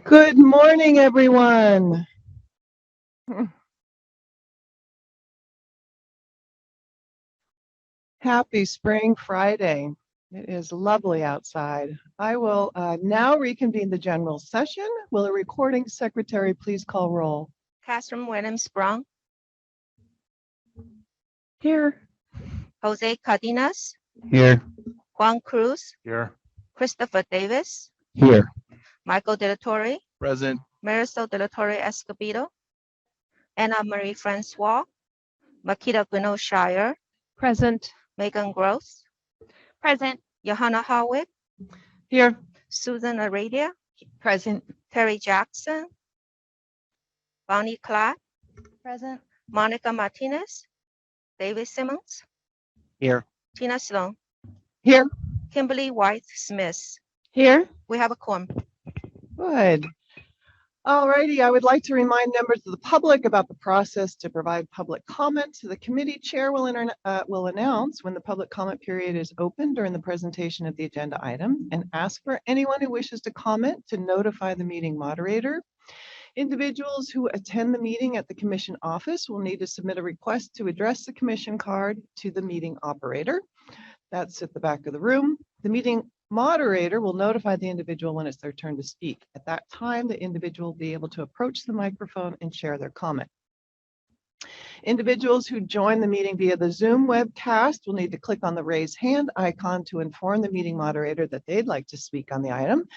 Good morning, everyone. Happy Spring Friday. It is lovely outside. I will now reconvene the general session. Will a recording secretary please call roll? Catherine Williams Brown, Here. Jose Cardenas, Here. Juan Cruz, Here. Christopher Davis, Here. Michael De La Torre, Present. Marisol De La Torre Escobedo, Anna Marie Francois, Makita Gwynno Shire, Present. Megan Gross, Present. Johanna Howitt, Here. Susan Aradia, Present. Terry Jackson, Bonnie Clark, Present. Monica Martinez, David Simmons, Here. Tina Sloan, Here. Kimberly White Smith. Here. We have a quorum. Good. All righty, I would like to remind members of the public about the process to provide public comment. So the committee chair will announce when the public comment period is open during the presentation of the agenda item and ask for anyone who wishes to comment to notify the meeting moderator. Individuals who attend the meeting at the commission office will need to submit a request to address the commission card to the meeting operator. That's at the back of the room. The meeting moderator will notify the individual when it's their turn to speak. At that time, the individual will be able to approach the microphone and share their comment. Individuals who join the meeting via the Zoom webcast will need to click on the raise hand icon to inform the meeting moderator that they'd like to speak on the item.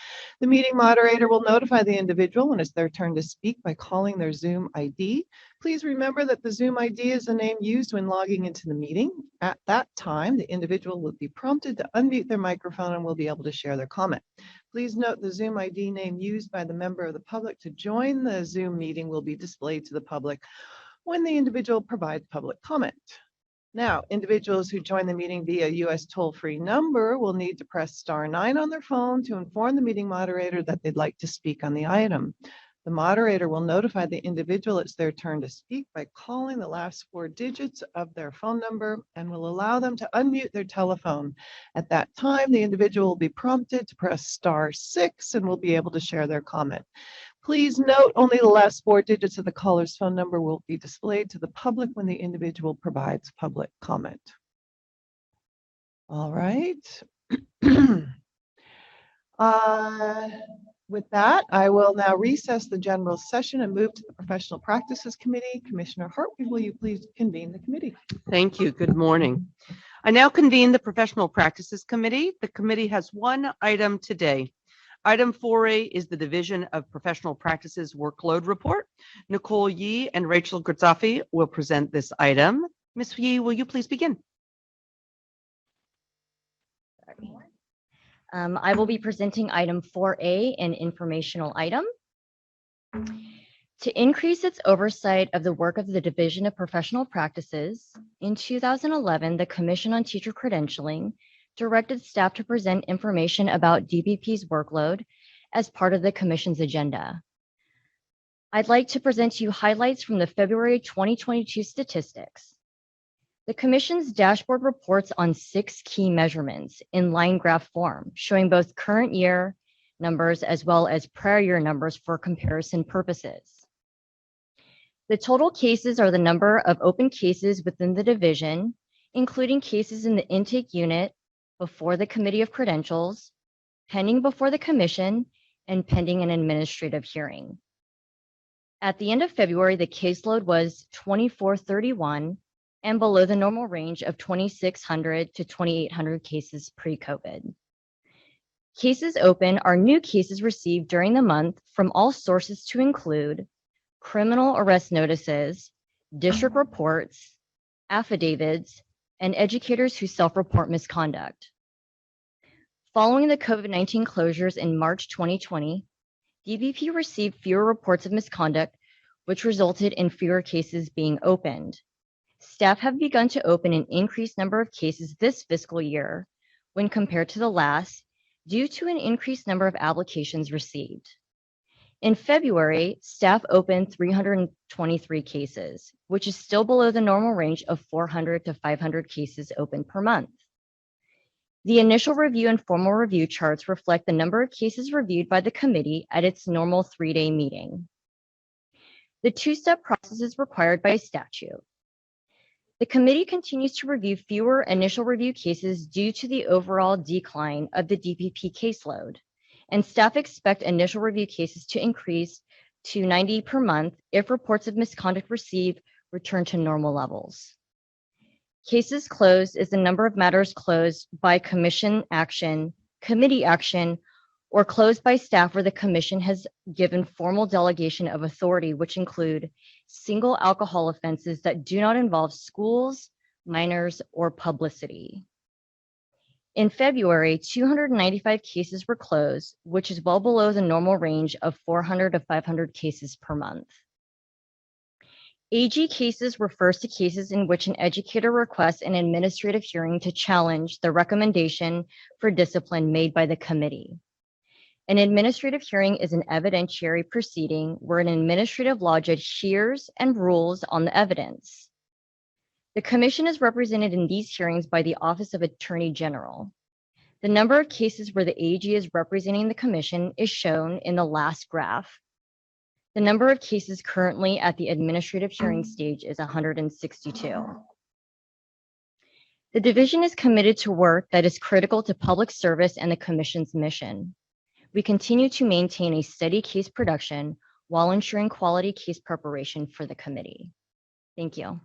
The meeting moderator will notify the individual when it's their turn to speak by calling their Zoom ID. Please remember that the Zoom ID is the name used when logging into the meeting. At that time, the individual will be prompted to unmute their microphone and will be able to share their comment. Please note the Zoom ID name used by the member of the public to join the Zoom meeting will be displayed to the public when the individual provides public comment. Now, individuals who join the meeting via US toll-free number will need to press *9 on their phone to inform the meeting moderator that they'd like to speak on the item. The moderator will notify the individual it's their turn to speak by calling the last 4 digits of their phone number and will allow them to unmute their telephone. At that time, the individual will be prompted to press *6 and will be able to share their comment. Please note only the last 4 digits of the caller's phone number will be displayed to the public when the individual provides public comment. All right. With that, I will now recess the general session and move to the Professional Practices Committee. Commissioner Hartwig, will you please convene the committee? Thank you. Good morning. I now convene the Professional Practices Committee. The committee has one item today. Item 4A is the Division of Professional Practices Workload Report. Nicole Yee and Rachel Grzaffi will present this item. Ms. Yee, will you please begin? I will be presenting item 4A, an informational item. To increase its oversight of the work of the Division of Professional Practices, in 2011, the Commission on Teacher Credentialing directed staff to present information about DPP's workload as part of the Commission's agenda. I'd like to present to you highlights from the February 2022 statistics. The Commission's dashboard reports on 6 key measurements in line graph form, showing both current year numbers as well as prior year numbers for comparison purposes. The total cases are the number of open cases within the division, including cases in the intake unit, before the Committee of Credentials, pending before the Commission, and pending an administrative hearing. At the end of February, the caseload was 2431 and below the normal range of 2,600 to 2,800 cases pre-COVID. Cases open are new cases received during the month from all sources to include criminal arrest notices, district reports, affidavits, and educators who self-report misconduct. Following the COVID-19 closures in March 2020, DPP received fewer reports of misconduct, which resulted in fewer cases being opened. Staff have begun to open an increased number of cases this fiscal year when compared to the last, due to an increased number of applications received. In February, staff opened 323 cases, which is still below the normal range of 400 to 500 cases open per month. The initial review and formal review charts reflect the number of cases reviewed by the committee at its normal 3-day meeting. The two-step process is required by statute. The committee continues to review fewer initial review cases due to the overall decline of the DPP caseload, and staff expect initial review cases to increase to 90 per month if reports of misconduct received return to normal levels. Cases closed is the number of matters closed by commission action, committee action, or closed by staff where the commission has given formal delegation of authority, which include single alcohol offenses that do not involve schools, minors, or publicity. In February, 295 cases were closed, which is well below the normal range of 400 to 500 cases per month. AG cases refers to cases in which an educator requests an administrative hearing to challenge the recommendation for discipline made by the committee. An administrative hearing is an evidentiary proceeding where an administrative law judge hears and rules on the evidence. The commission is represented in these hearings by the Office of Attorney General. The number of cases where the AG is representing the commission is shown in the last graph. The number of cases currently at the administrative hearing stage is 162. The division is committed to work that is critical to public service and the commission's mission. We continue to maintain a steady case production while ensuring quality case preparation for the committee. Thank you.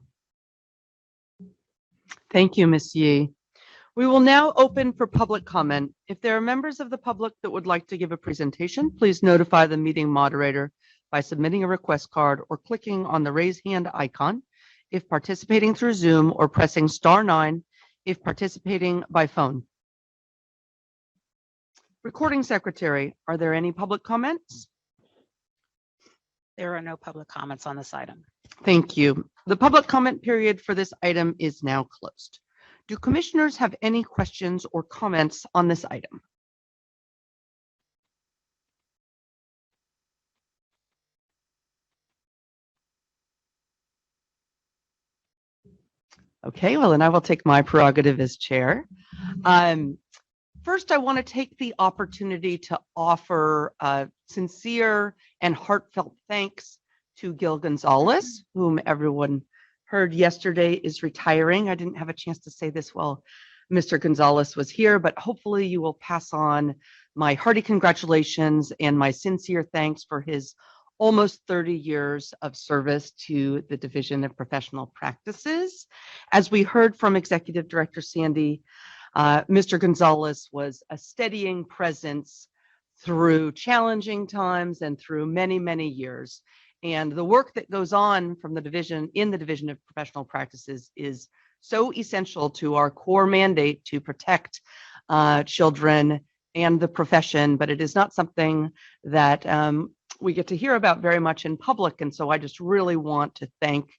Thank you, Ms. Yee. We will now open for public comment. If there are members of the public that would like to give a presentation, please notify the meeting moderator by submitting a request card or clicking on the raise hand icon if participating through Zoom, or pressing *9 if participating by phone. Recording Secretary, are there any public comments? There are no public comments on this item. Thank you. The public comment period for this item is now closed. Do commissioners have any questions or comments on this item? Okay, well, then I will take my prerogative as chair. First, I want to take the opportunity to offer sincere and heartfelt thanks to Gil Gonzalez, whom everyone heard yesterday is retiring. I didn't have a chance to say this while Mr. Gonzalez was here, but hopefully you will pass on my hearty congratulations and my sincere thanks for his almost 30 years of service to the Division of Professional Practices. As we heard from Executive Director Sandy, Mr. Gonzalez was a steadying presence through challenging times and through many, many years. And the work that goes on from the division in the Division of Professional Practices is so essential to our core mandate to protect children and the profession, but it is not something that we get to hear about very much in public. And so I just really want to thank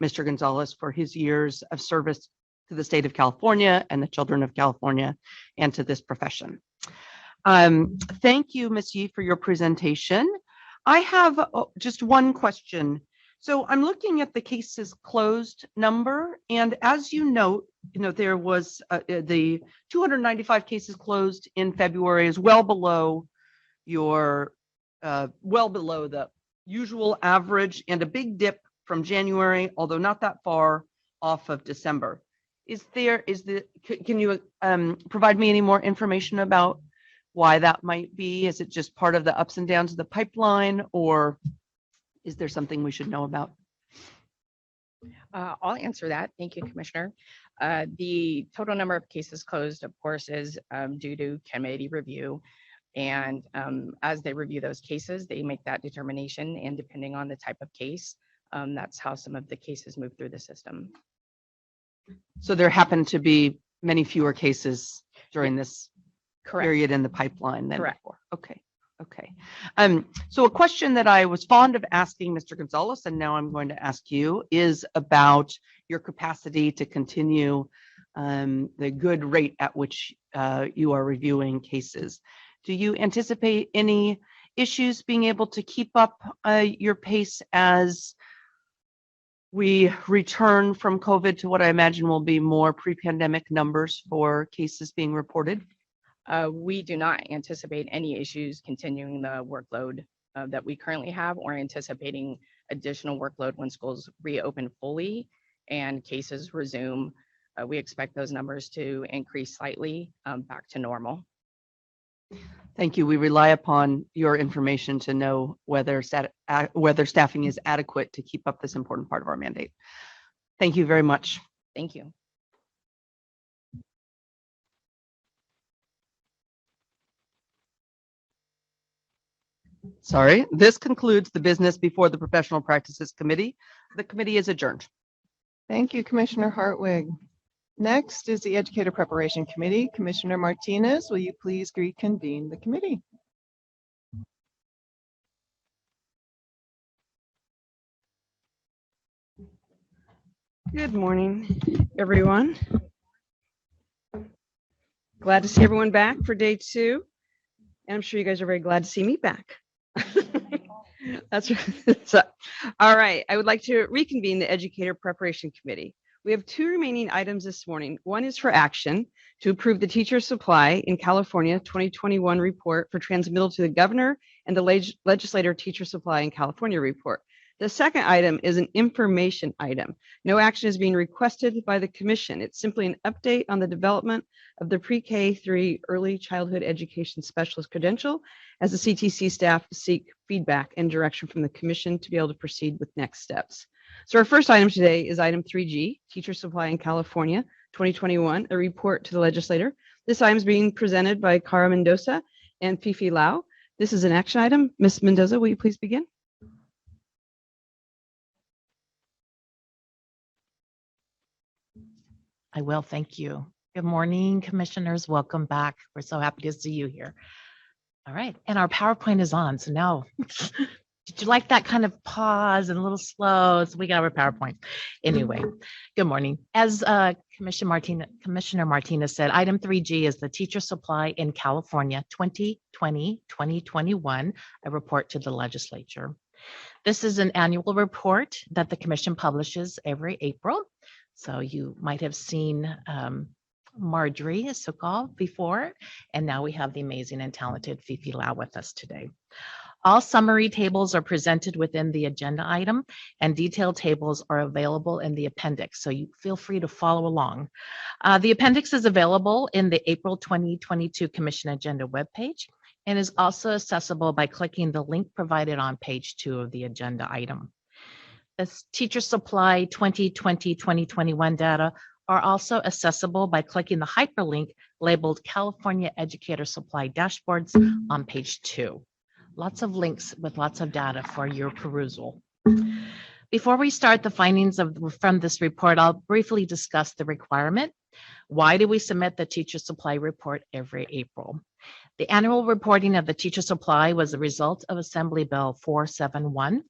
Mr. Gonzalez for his years of service to the state of California and the children of California and to this profession. Thank you, Ms. Yee, for your presentation. I have just one question. So I'm looking at the cases closed number, and as you note, there was the 295 cases closed in February is well below your well below the usual average, and a big dip from January, although not that far off of December. Can you provide me any more information about why that might be? Is it just part of the ups and downs of the pipeline, or is there something we should know about? I'll answer that. Thank you, Commissioner. The total number of cases closed, of course, is due to committee review. And as they review those cases, they make that determination. And depending on the type of case, that's how some of the cases move through the system. So there happened to be many fewer cases during this Correct. period in the pipeline than Correct. before. Okay. So a question that I was fond of asking Mr. Gonzalez, and now I'm going to ask you, is about your capacity to continue the good rate at which you are reviewing cases. Do you anticipate any issues being able to keep up your pace as we return from COVID to what I imagine will be more pre-pandemic numbers for cases being reported? We do not anticipate any issues continuing the workload that we currently have or anticipating additional workload when schools reopen fully and cases resume. We expect those numbers to increase slightly back to normal. Thank you. We rely upon your information to know whether staffing is adequate to keep up this important part of our mandate. Thank you very much. Thank you. Sorry, this concludes the business before the Professional Practices Committee. The committee is adjourned. Thank you, Commissioner Hartwig. Next is the Educator Preparation Committee. Commissioner Martinez, will you please reconvene the committee? Good morning, everyone. Glad to see everyone back for day 2. And I'm sure you guys are very glad to see me back. That's right. So, all right. I would like to reconvene the Educator Preparation Committee. We have 2 remaining items this morning. One is for action to approve the Teacher Supply in California 2021 report for transmittal to the governor and the Legislature Teacher Supply in California report. The second item is an information item. No action is being requested by the commission. It's simply an update on the development of the pre-K 3 early childhood education specialist credential as the CTC staff seek feedback and direction from the commission to be able to proceed with next steps. So our first item today is item 3G, Teacher Supply in California 2021, a report to the legislator. This item is being presented by Cara Mendoza and Fifi Lau. This is an action item. Ms. Mendoza, will you please begin? I will. Thank you. Good morning, commissioners. Welcome back. We're so happy to see you here. All right. And our PowerPoint is on. So now, did you like that kind of pause and a little slow? So we got our PowerPoint. Anyway, good morning. As Commissioner Martinez said, item 3G is the Teacher Supply in California 2020-2021, a report to the legislature. This is an annual report that the commission publishes every April. So you might have seen Marjorie Sokol before, and now we have the amazing and talented Fifi Lau with us today. All summary tables are presented within the agenda item, and detailed tables are available in the appendix, so you feel free to follow along. The appendix is available in the April 2022 Commission Agenda webpage and is also accessible by clicking the link provided on page 2 of the agenda item. The Teacher Supply 2020-2021 data are also accessible by clicking the hyperlink labeled California Educator Supply Dashboards on page 2. Lots of links with lots of data for your perusal. Before we start the findings from this report, I'll briefly discuss the requirement. Why do we submit the Teacher Supply report every April? The annual reporting of the Teacher Supply was the result of Assembly Bill 471.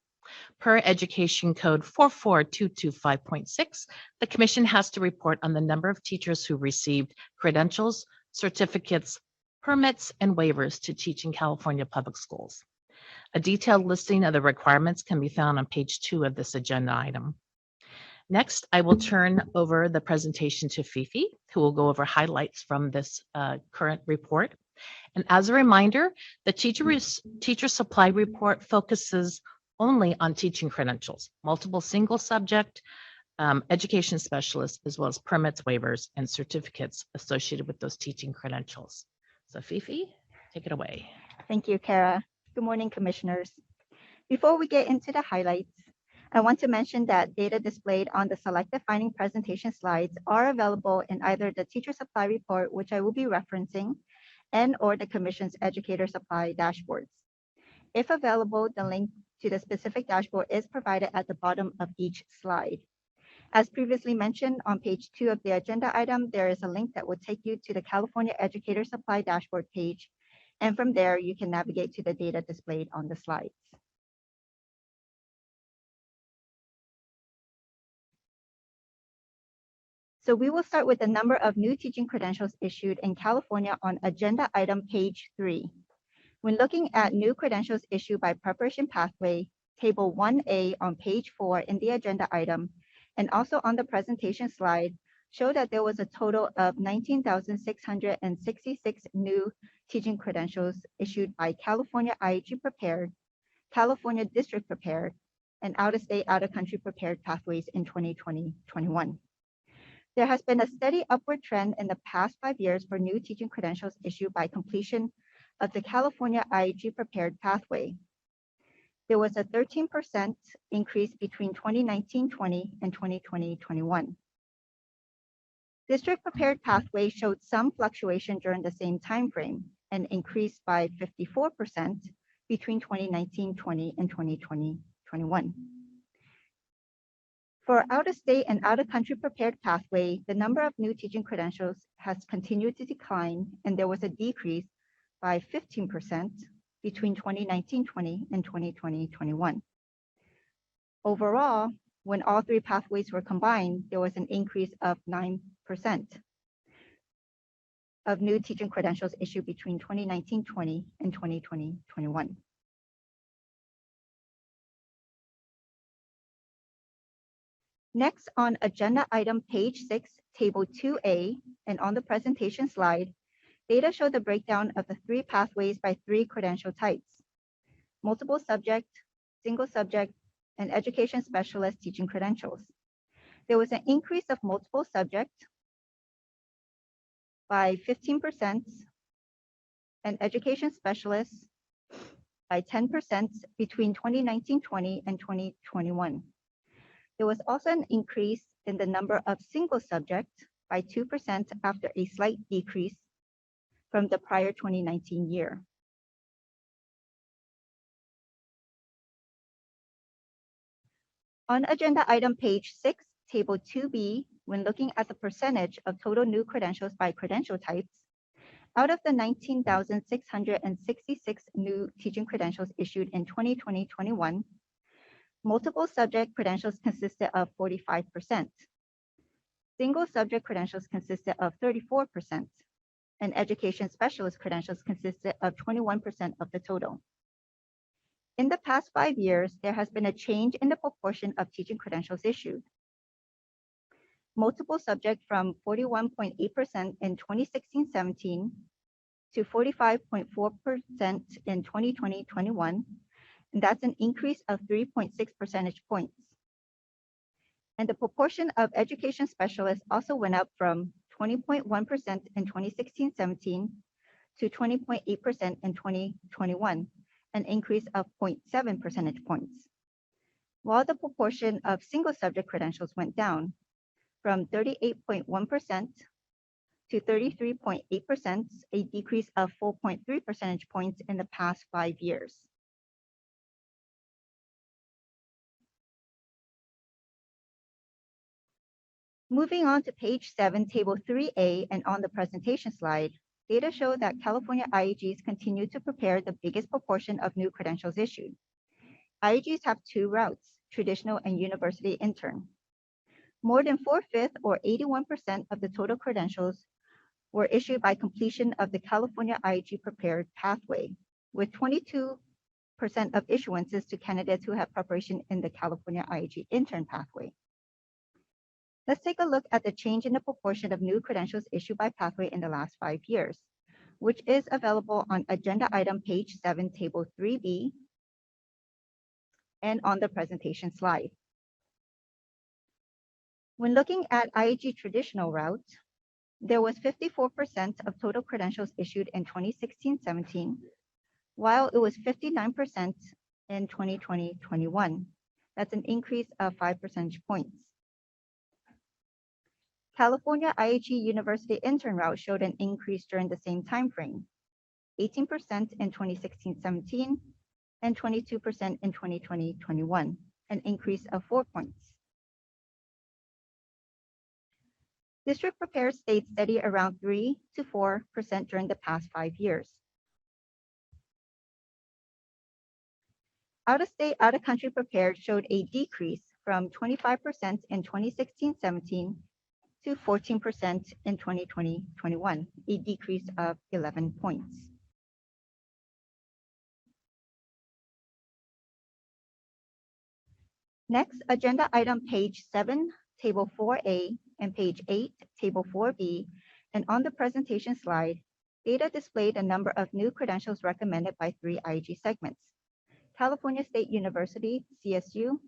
Per Education Code 44225.6, the Commission has to report on the number of teachers who received credentials, certificates, permits, and waivers to teach in California public schools. A detailed listing of the requirements can be found on page 2 of this agenda item. Next, I will turn over the presentation to Fifi, who will go over highlights from this current report. And as a reminder, the Teacher Supply report focuses only on teaching credentials, multiple single subject education specialists, as well as permits, waivers, and certificates associated with those teaching credentials. So Fifi, take it away. Thank you, Cara. Good morning, commissioners. Before we get into the highlights, I want to mention that data displayed on the selected finding presentation slides are available in either the Teacher Supply report, which I will be referencing, and or the Commission's Educator Supply dashboards. If available, the link to the specific dashboard is provided at the bottom of each slide. As previously mentioned, on page 2 of the agenda item, there is a link that will take you to the California Educator Supply dashboard page, and from there, you can navigate to the data displayed on the slides. So we will start with the number of new teaching credentials issued in California on agenda item page 3. When looking at new credentials issued by preparation pathway, Table 1A on page 4 in the agenda item, and also on the presentation slide, show that there was a total of 19,666 new teaching credentials issued by California IHE Prepared, California District Prepared, and out-of-state, out-of-country prepared pathways in 2020-21. There has been a steady upward trend in the past 5 years for new teaching credentials issued by completion of the California IHE Prepared pathway. There was a 13% increase between 2019-20 and 2020-21. District Prepared pathway showed some fluctuation during the same time frame and increased by 54% between 2019-20 and 2020-21. For out-of-state and out-of-country prepared pathway, the number of new teaching credentials has continued to decline, and there was a decrease by 15% between 2019-20 and 2020-21. Overall, when all three pathways were combined, there was an increase of 9% of new teaching credentials issued between 2019-20 and 2020-21. Next, on agenda item page 6, table 2A, and on the presentation slide, data show the breakdown of the three pathways by three credential types: multiple subject, single subject, and education specialist teaching credentials. There was an increase of multiple subject by 15% and education specialists by 10% between 2019-20 and 2021. There was also an increase in the number of single subject by 2% after a slight decrease from the prior 2019 year. On agenda item page 6, table 2B, when looking at the percentage of total new credentials by credential types, out of the 19,666 new teaching credentials issued in 2020-21, multiple subject credentials consisted of 45%. Single subject credentials consisted of 34%, and education specialist credentials consisted of 21% of the total. In the past 5 years, there has been a change in the proportion of teaching credentials issued. Multiple subject from 41.8% in 2016-17 to 45.4% in 2020-21, and that's an increase of 3.6 percentage points. And the proportion of education specialists also went up from 20.1% in 2016-17 to 20.8% in 2021, an increase of 0.7 percentage points. While the proportion of single subject credentials went down from 38.1% to 33.8%, a decrease of 4.3 percentage points in the past 5 years. Moving on to page 7, table 3A, and on the presentation slide, data show that California IHEs continue to prepare the biggest proportion of new credentials issued. IHEs have two routes, traditional and university intern. More than 4/5 or 81% of the total credentials were issued by completion of the California IHE prepared pathway, with 22% of issuances to candidates who have preparation in the California IHE intern pathway. Let's take a look at the change in the proportion of new credentials issued by pathway in the last 5 years, which is available on agenda item page 7, table 3B, and on the presentation slide. When looking at IHE traditional route, there was 54% of total credentials issued in 2016-17, while it was 59% in 2020-21. That's an increase of 5 percentage points. California IHE University intern route showed an increase during the same time frame, 18% in 2016-17 and 22% in 2020-21, an increase of 4 points. District prepared stayed steady around 3 to 4% during the past 5 years. Out-of-state, out-of-country prepared showed a decrease from 25% in 2016-17 to 14% in 2020-21, a decrease of 11 points. Next, agenda item page 7, table 4A, and page 8, table 4B, and on the presentation slide, data displayed a number of new credentials recommended by 3 IEG segments: California State University, CSU,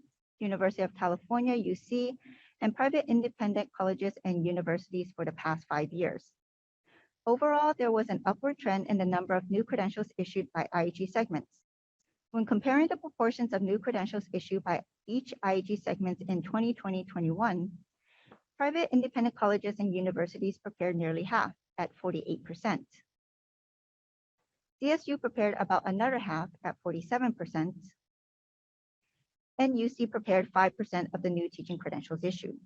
University of California, UC, and private independent colleges and universities for the past 5 years. Overall, there was an upward trend in the number of new credentials issued by IEG segments. When comparing the proportions of new credentials issued by each IEG segment in 2020-21, private independent colleges and universities prepared nearly half at 48%. CSU prepared about another half at 47%, and UC prepared 5% of the new teaching credentials issued.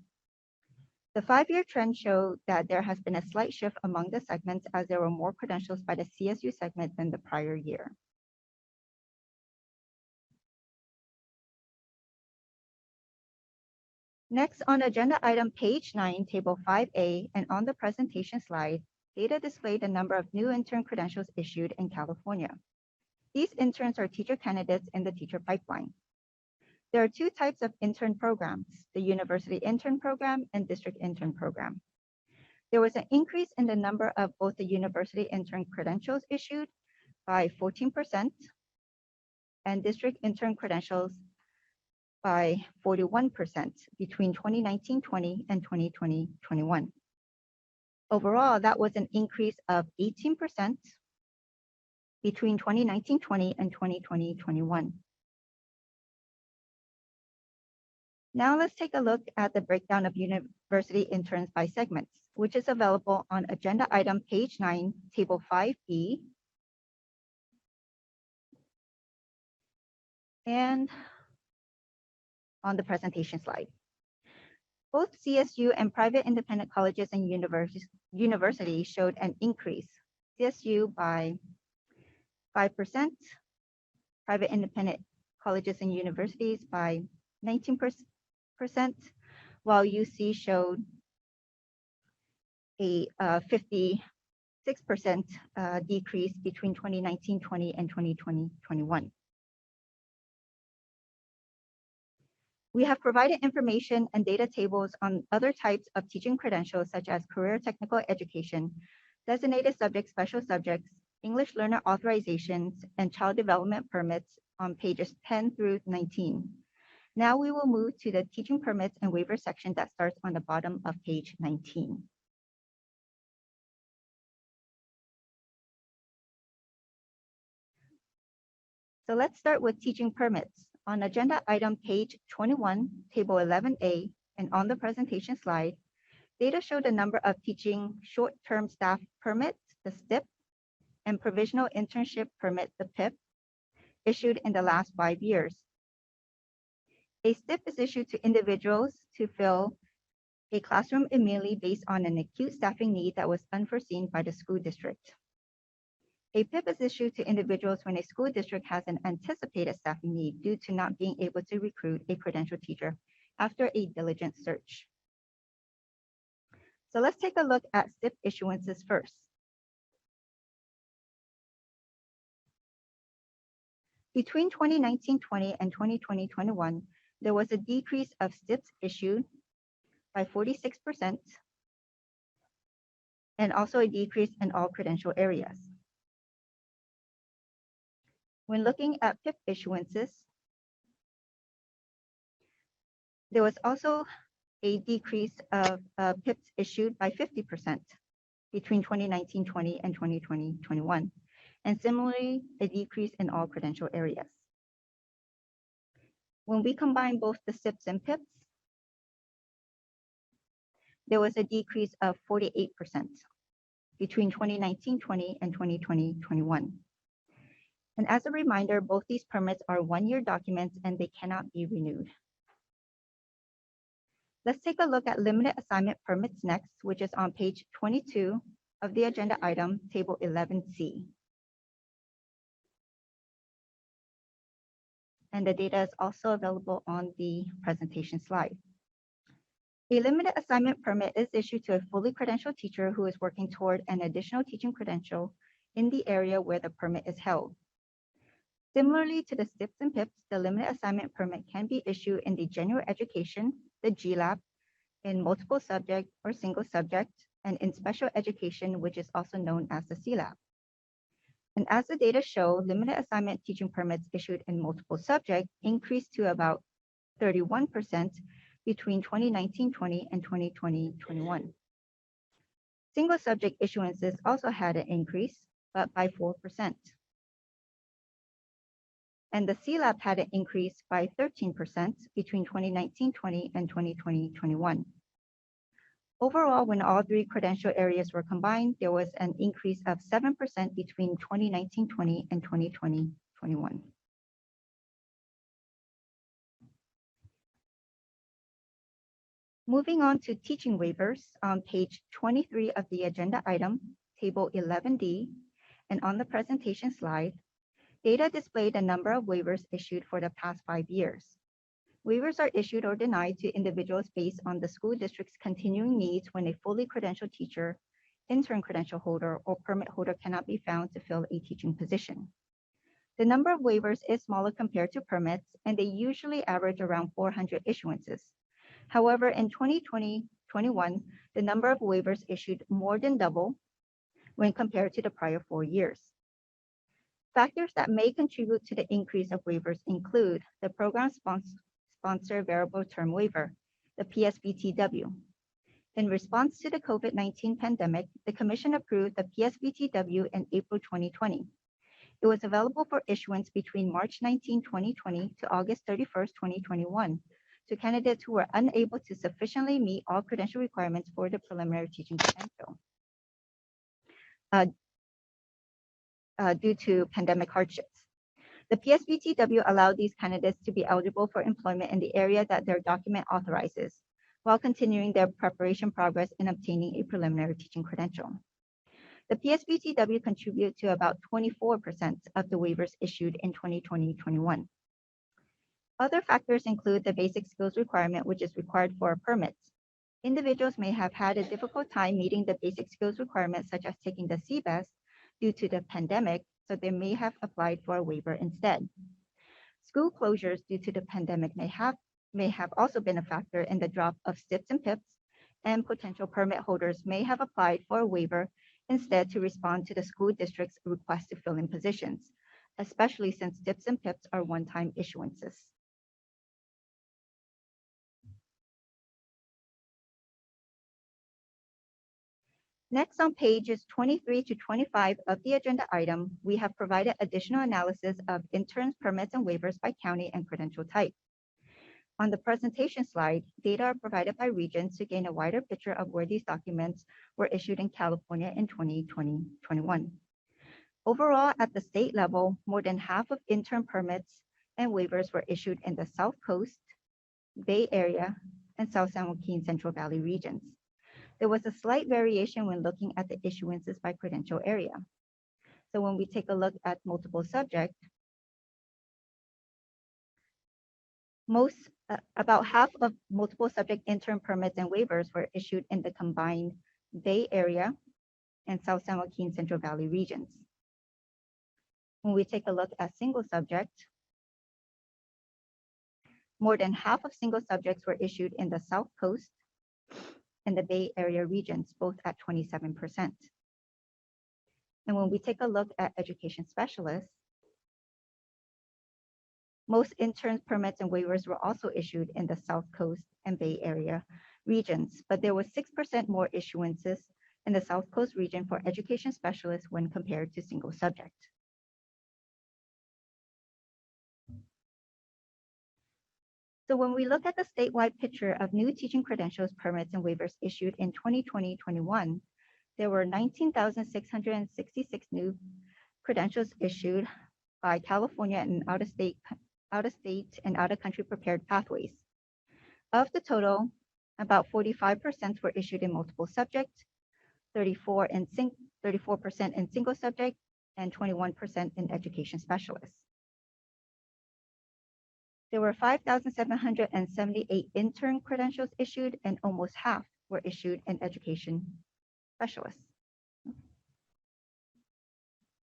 The 5-year trend showed that there has been a slight shift among the segments as there were more credentials by the CSU segment than the prior year. Next, on agenda item page 9, table 5A, and on the presentation slide, data displayed the number of new intern credentials issued in California. These interns are teacher candidates in the teacher pipeline. There are 2 types of intern programs, the university intern program and district intern program. There was an increase in the number of both the university intern credentials issued by 14% and district intern credentials by 41% between 2019-20 and 2020-21. Overall, that was an increase of 18% between 2019-20 and 2020-21. Now let's take a look at the breakdown of university interns by segments, which is available on agenda item page 9, table 5B, and on the presentation slide. Both CSU and private independent colleges and universities showed an increase. CSU by 5%, private independent colleges and universities by 19%, while UC showed a 56% decrease between 2019-20 and 2020-21. We have provided information and data tables on other types of teaching credentials, such as career technical education, designated subjects, special subjects, English learner authorizations, and child development permits on pages 10 through 19. Now we will move to the teaching permits and waiver section that starts on the bottom of page 19. So let's start with teaching permits. On agenda item page 21, table 11A, and on the presentation slide, data show the number of teaching short-term staff permits, the STIP, and provisional internship permit, the PIP, issued in the last 5 years. A STIP is issued to individuals to fill a classroom immediately based on an acute staffing need that was unforeseen by the school district. A PIP is issued to individuals when a school district has an anticipated staffing need due to not being able to recruit a credentialed teacher after a diligent search. So let's take a look at STIP issuances first. Between 2019-20 and 2020-21, there was a decrease of STIPs issued by 46% and also a decrease in all credential areas. When looking at PIP issuances, there was also a decrease of PIPs issued by 50% between 2019-20 and 2020-21, and similarly, a decrease in all credential areas. When we combine both the STIPs and PIPs, there was a decrease of 48% between 2019-20 and 2020-21. And as a reminder, both these permits are 1-year documents and they cannot be renewed. Let's take a look at limited assignment permits next, which is on page 22 of the agenda item, table 11C. And the data is also available on the presentation slide. A limited assignment permit is issued to a fully credentialed teacher who is working toward an additional teaching credential in the area where the permit is held. Similarly to the STIPs and PIPs, the limited assignment permit can be issued in the general education, the GLAP, in multiple subject or single subject, and in special education, which is also known as the CLAP. And as the data show, limited assignment teaching permits issued in multiple subject increased to about 31% between 2019-20 and 2020-21. Single subject issuances also had an increase, but by 4%. And the CLAP had an increase by 13% between 2019-20 and 2020-21. Overall, when all three credential areas were combined, there was an increase of 7% between 2019-20 and 2020-21. Moving on to teaching waivers on page 23 of the agenda item, table 11D, and on the presentation slide, data displayed a number of waivers issued for the past 5 years. Waivers are issued or denied to individuals based on the school district's continuing needs when a fully credentialed teacher, intern credential holder, or permit holder cannot be found to fill a teaching position. The number of waivers is smaller compared to permits, and they usually average around 400 issuances. However, in 2020-21, the number of waivers issued more than double when compared to the prior 4 years. Factors that may contribute to the increase of waivers include the program sponsor variable term waiver, the PSVTW. In response to the COVID-19 pandemic, the Commission approved the PSVTW in April 2020. It was available for issuance between March 19, 2020 to August 31st, 2021 to candidates who were unable to sufficiently meet all credential requirements for the preliminary teaching credential due to pandemic hardships. The PSVTW allowed these candidates to be eligible for employment in the area that their document authorizes, while continuing their preparation progress in obtaining a preliminary teaching credential. The PSVTW contributed to about 24% of the waivers issued in 2020-21. Other factors include the basic skills requirement, which is required for permits. Individuals may have had a difficult time meeting the basic skills requirements, such as taking the CBEST due to the pandemic, so they may have applied for a waiver instead. School closures due to the pandemic may have also been a factor in the drop of STIPs and PIPs, and potential permit holders may have applied for a waiver instead to respond to the school district's request to fill in positions, especially since STIPs and PIPs are one-time issuances. Next, on pages 23 to 25 of the agenda item, we have provided additional analysis of interns, permits, and waivers by county and credential type. On the presentation slide, data are provided by regions to gain a wider picture of where these documents were issued in California in 2020-21. Overall, at the state level, more than half of intern permits and waivers were issued in the South Coast, Bay Area, and South San Joaquin Central Valley regions. There was a slight variation when looking at the issuances by credential area. So when we take a look at multiple subject, about half of multiple subject intern permits and waivers were issued in the combined Bay Area and South San Joaquin Central Valley regions. When we take a look at single subject, more than half of single subjects were issued in the South Coast and the Bay Area regions, both at 27%. And when we take a look at education specialists, most interns, permits, and waivers were also issued in the South Coast and Bay Area regions, but there was 6% more issuances in the South Coast region for education specialists when compared to single subject. So when we look at the statewide picture of new teaching credentials, permits, and waivers issued in 2020-21, there were 19,666 new credentials issued by California and out-of-state and out-of-country prepared pathways. Of the total, about 45% were issued in multiple subject, 34% in single subject, and 21% in education specialists. There were 5,778 intern credentials issued, and almost half were issued in education specialists.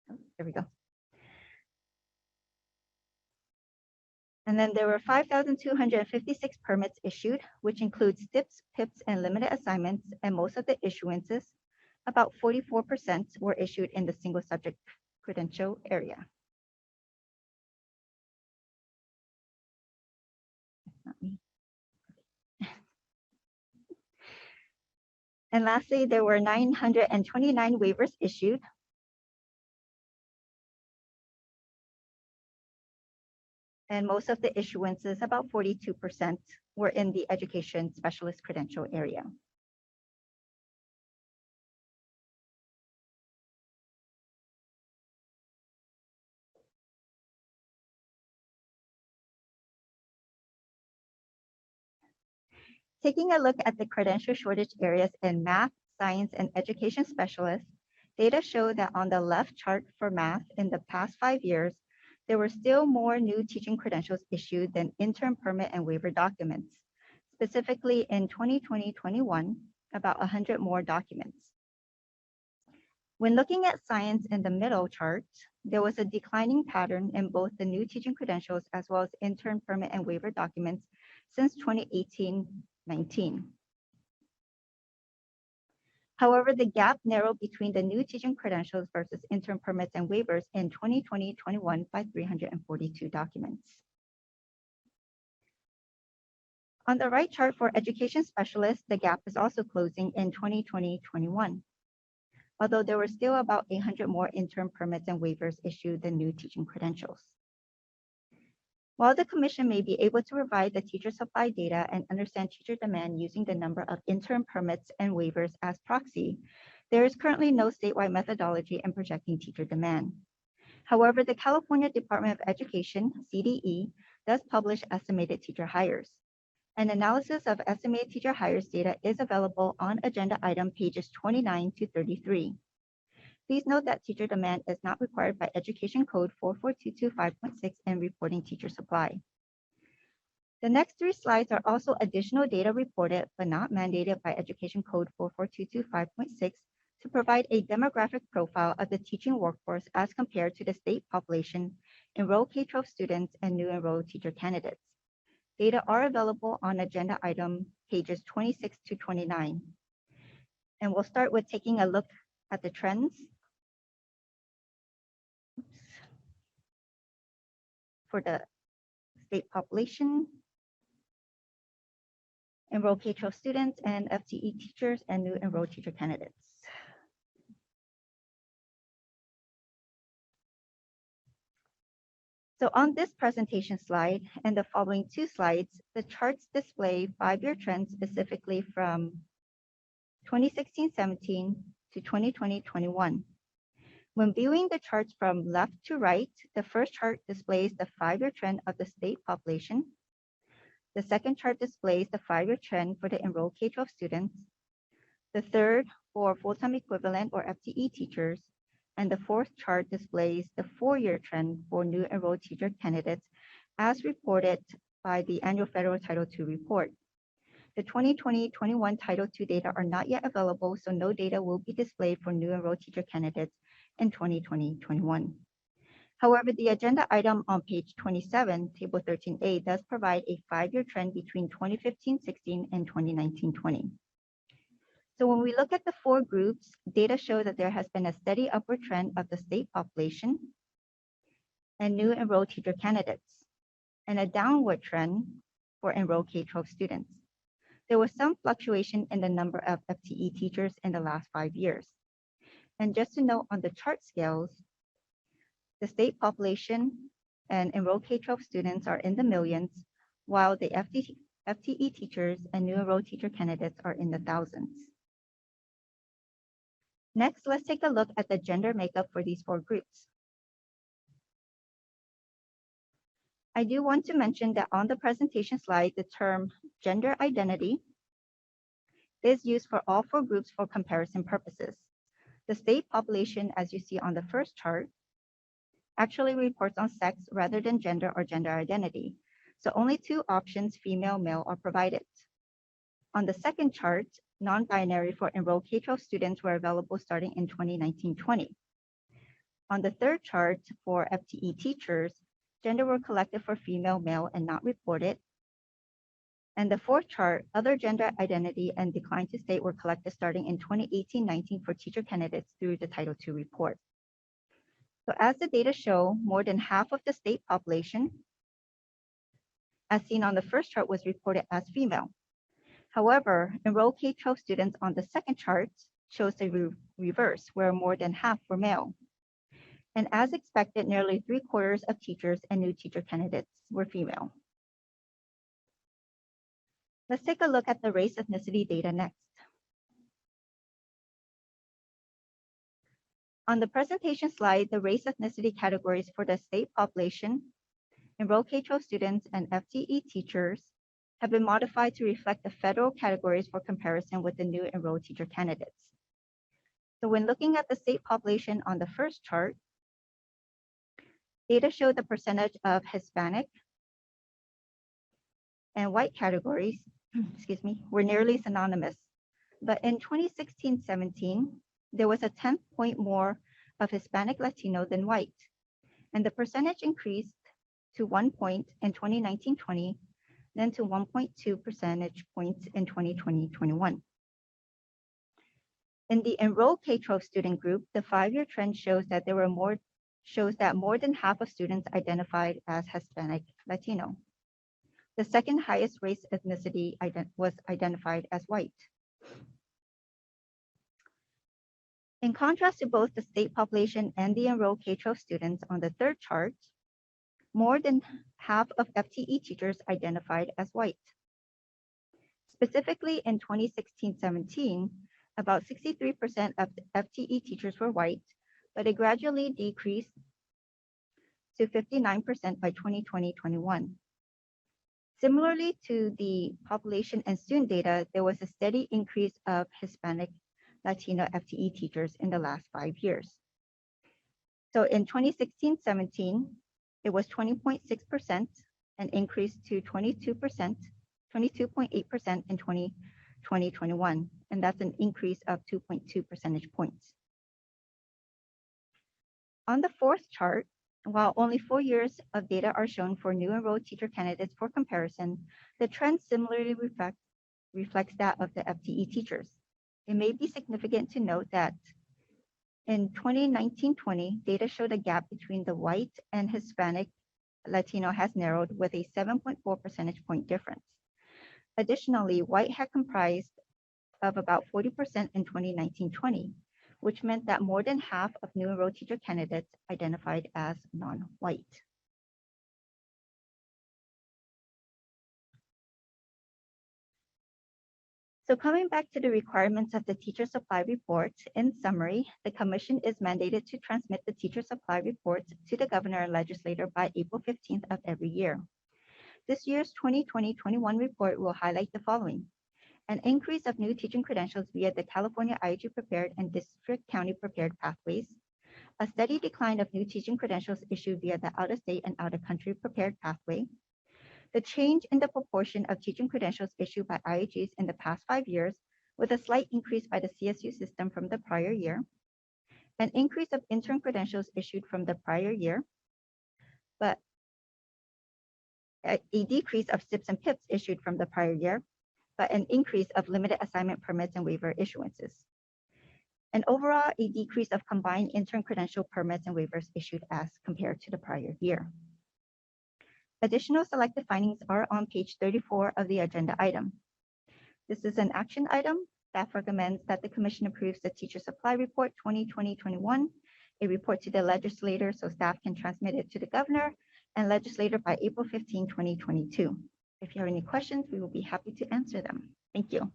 Oh, there we go. And then there were 5,256 permits issued, which includes STIPs, PIPs, and limited assignments, and most of the issuances, about 44%, were issued in the single subject credential area. Not me. And lastly, there were 929 waivers issued. And most of the issuances, about 42%, were in the education specialist credential area. Taking a look at the credential shortage areas in math, science, and education specialists, data show that on the left chart for math in the past 5 years, there were still more new teaching credentials issued than interim permit and waiver documents. Specifically in 2020-21, about 100 more documents. When looking at science in the middle chart, there was a declining pattern in both the new teaching credentials as well as interim permit and waiver documents since 2018-19. However, the gap narrowed between the new teaching credentials versus interim permits and waivers in 2020-21 by 342 documents. On the right chart for education specialists, the gap is also closing in 2020-21, although there were still about 800 more interim permits and waivers issued than new teaching credentials. While the commission may be able to provide the teacher supply data and understand teacher demand using the number of interim permits and waivers as proxy, there is currently no statewide methodology in projecting teacher demand. However, the California Department of Education, CDE, does publish estimated teacher hires. An analysis of estimated teacher hires data is available on agenda item pages 29 to 33. Please note that teacher demand is not required by Education Code 44225.6 and reporting teacher supply. The next 3 slides are also additional data reported but not mandated by Education Code 44225.6 to provide a demographic profile of the teaching workforce as compared to the state population, enrolled K-12 students, and new enrolled teacher candidates. Data are available on agenda item pages 26 to 29. And we'll start with taking a look at the trends. For the state population, enrolled K-12 students, and FTE teachers, and new enrolled teacher candidates. So on this presentation slide and the following 2 slides, the charts display 5-year trends specifically from 2016-17 to 2020-21. When viewing the charts from left to right, the first chart displays the 5-year trend of the state population. The second chart displays the 5-year trend for the enrolled K-12 students. The third for full-time equivalent or FTE teachers. And the fourth chart displays the 4-year trend for new enrolled teacher candidates as reported by the annual federal Title II report. The 2020-21 Title II data are not yet available, so no data will be displayed for new enrolled teacher candidates in 2020-21. However, the agenda item on page 27, table 13A, does provide a 5-year trend between 2015-16 and 2019-20. So when we look at the 4 groups, data show that there has been a steady upward trend of the state population and new enrolled teacher candidates, and a downward trend for enrolled K-12 students. There was some fluctuation in the number of FTE teachers in the last 5 years. And just to note on the chart scales, the state population and enrolled K-12 students are in the millions, while the FTE teachers and new enrolled teacher candidates are in the thousands. Next, let's take a look at the gender makeup for these 4 groups. I do want to mention that on the presentation slide, the term gender identity is used for all 4 groups for comparison purposes. The state population, as you see on the first chart, actually reports on sex rather than gender or gender identity. So only 2 options, female, male, are provided. On the second chart, non-binary for enrolled K-12 students were available starting in 2019-20. On the third chart for FTE teachers, gender were collected for female, male, and not reported. And the fourth chart, other gender identity and decline to state were collected starting in 2018-19 for teacher candidates through the Title II report. So as the data show, more than half of the state population, as seen on the first chart, was reported as female. However, enrolled K-12 students on the second chart shows the reverse, where more than half were male. And as expected, nearly 3/4 of teachers and new teacher candidates were female. Let's take a look at the race ethnicity data next. On the presentation slide, the race ethnicity categories for the state population, enrolled K-12 students, and FTE teachers have been modified to reflect the federal categories for comparison with the new enrolled teacher candidates. So when looking at the state population on the first chart, data show the percentage of Hispanic and white categories, excuse me, were nearly synonymous. But in 2016-17, there was a 10 point more of Hispanic Latino than white. And the percentage increased to 1 point in 2019-20, then to 1.2 percentage points in 2020-21. In the enrolled K-12 student group, the 5-year trend shows that more than half of students identified as Hispanic Latino. The second highest race ethnicity was identified as white. In contrast to both the state population and the enrolled K-12 students on the third chart, more than half of FTE teachers identified as white. Specifically in 2016-17, about 63% of FTE teachers were white, but it gradually decreased to 59% by 2020-21. Similarly to the population and student data, there was a steady increase of Hispanic Latino FTE teachers in the last 5 years. So in 2016-17, it was 20.6% and increased to 22.8% in 2020-21, and that's an increase of 2.2 percentage points. On the fourth chart, while only 4 years of data are shown for new enrolled teacher candidates for comparison, the trend similarly reflects that of the FTE teachers. It may be significant to note that in 2019-20, data showed a gap between the white and Hispanic Latino has narrowed with a 7.4 percentage point difference. Additionally, white had comprised of about 40% in 2019-20, which meant that more than half of new enrolled teacher candidates identified as non-white. So coming back to the requirements of the teacher supply report, in summary, the commission is mandated to transmit the teacher supply report to the governor and legislator by April 15th of every year. This year's 2020-21 report will highlight the following: an increase of new teaching credentials via the California IHG Prepared and District County Prepared pathways, a steady decline of new teaching credentials issued via the out-of-state and out-of-country prepared pathway, the change in the proportion of teaching credentials issued by IHGs in the past 5 years, with a slight increase by the CSU system from the prior year, an increase of intern credentials issued from the prior year, but a decrease of SIPs and PIPs issued from the prior year, but an increase of limited assignment permits and waiver issuances. And overall, a decrease of combined intern credential permits and waivers issued as compared to the prior year. Additional selected findings are on page 34 of the agenda item. This is an action item. Staff recommends that the commission approves the teacher supply report 2020-21, a report to the legislator so staff can transmit it to the governor and legislator by April 15, 2022. If you have any questions, we will be happy to answer them. Thank you.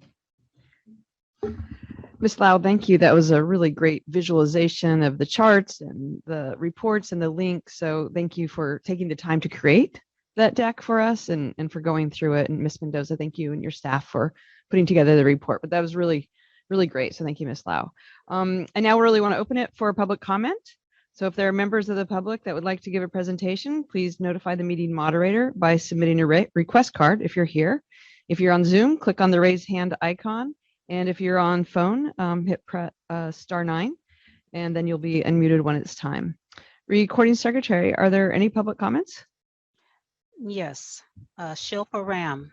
Ms. Lau, thank you. That was a really great visualization of the charts and the reports and the links. So thank you for taking the time to create that deck for us and for going through it. And Ms. Mendoza, thank you and your staff for putting together the report. But that was really, really great. So thank you, Ms. Lau. And now we really want to open it for public comment. So if there are members of the public that would like to give a presentation, please notify the meeting moderator by submitting a request card if you're here. If you're on Zoom, click on the raise hand icon. And if you're on phone, hit *9, and then you'll be unmuted when it's time. Recording secretary, are there any public comments? Yes. Shilpa Ram,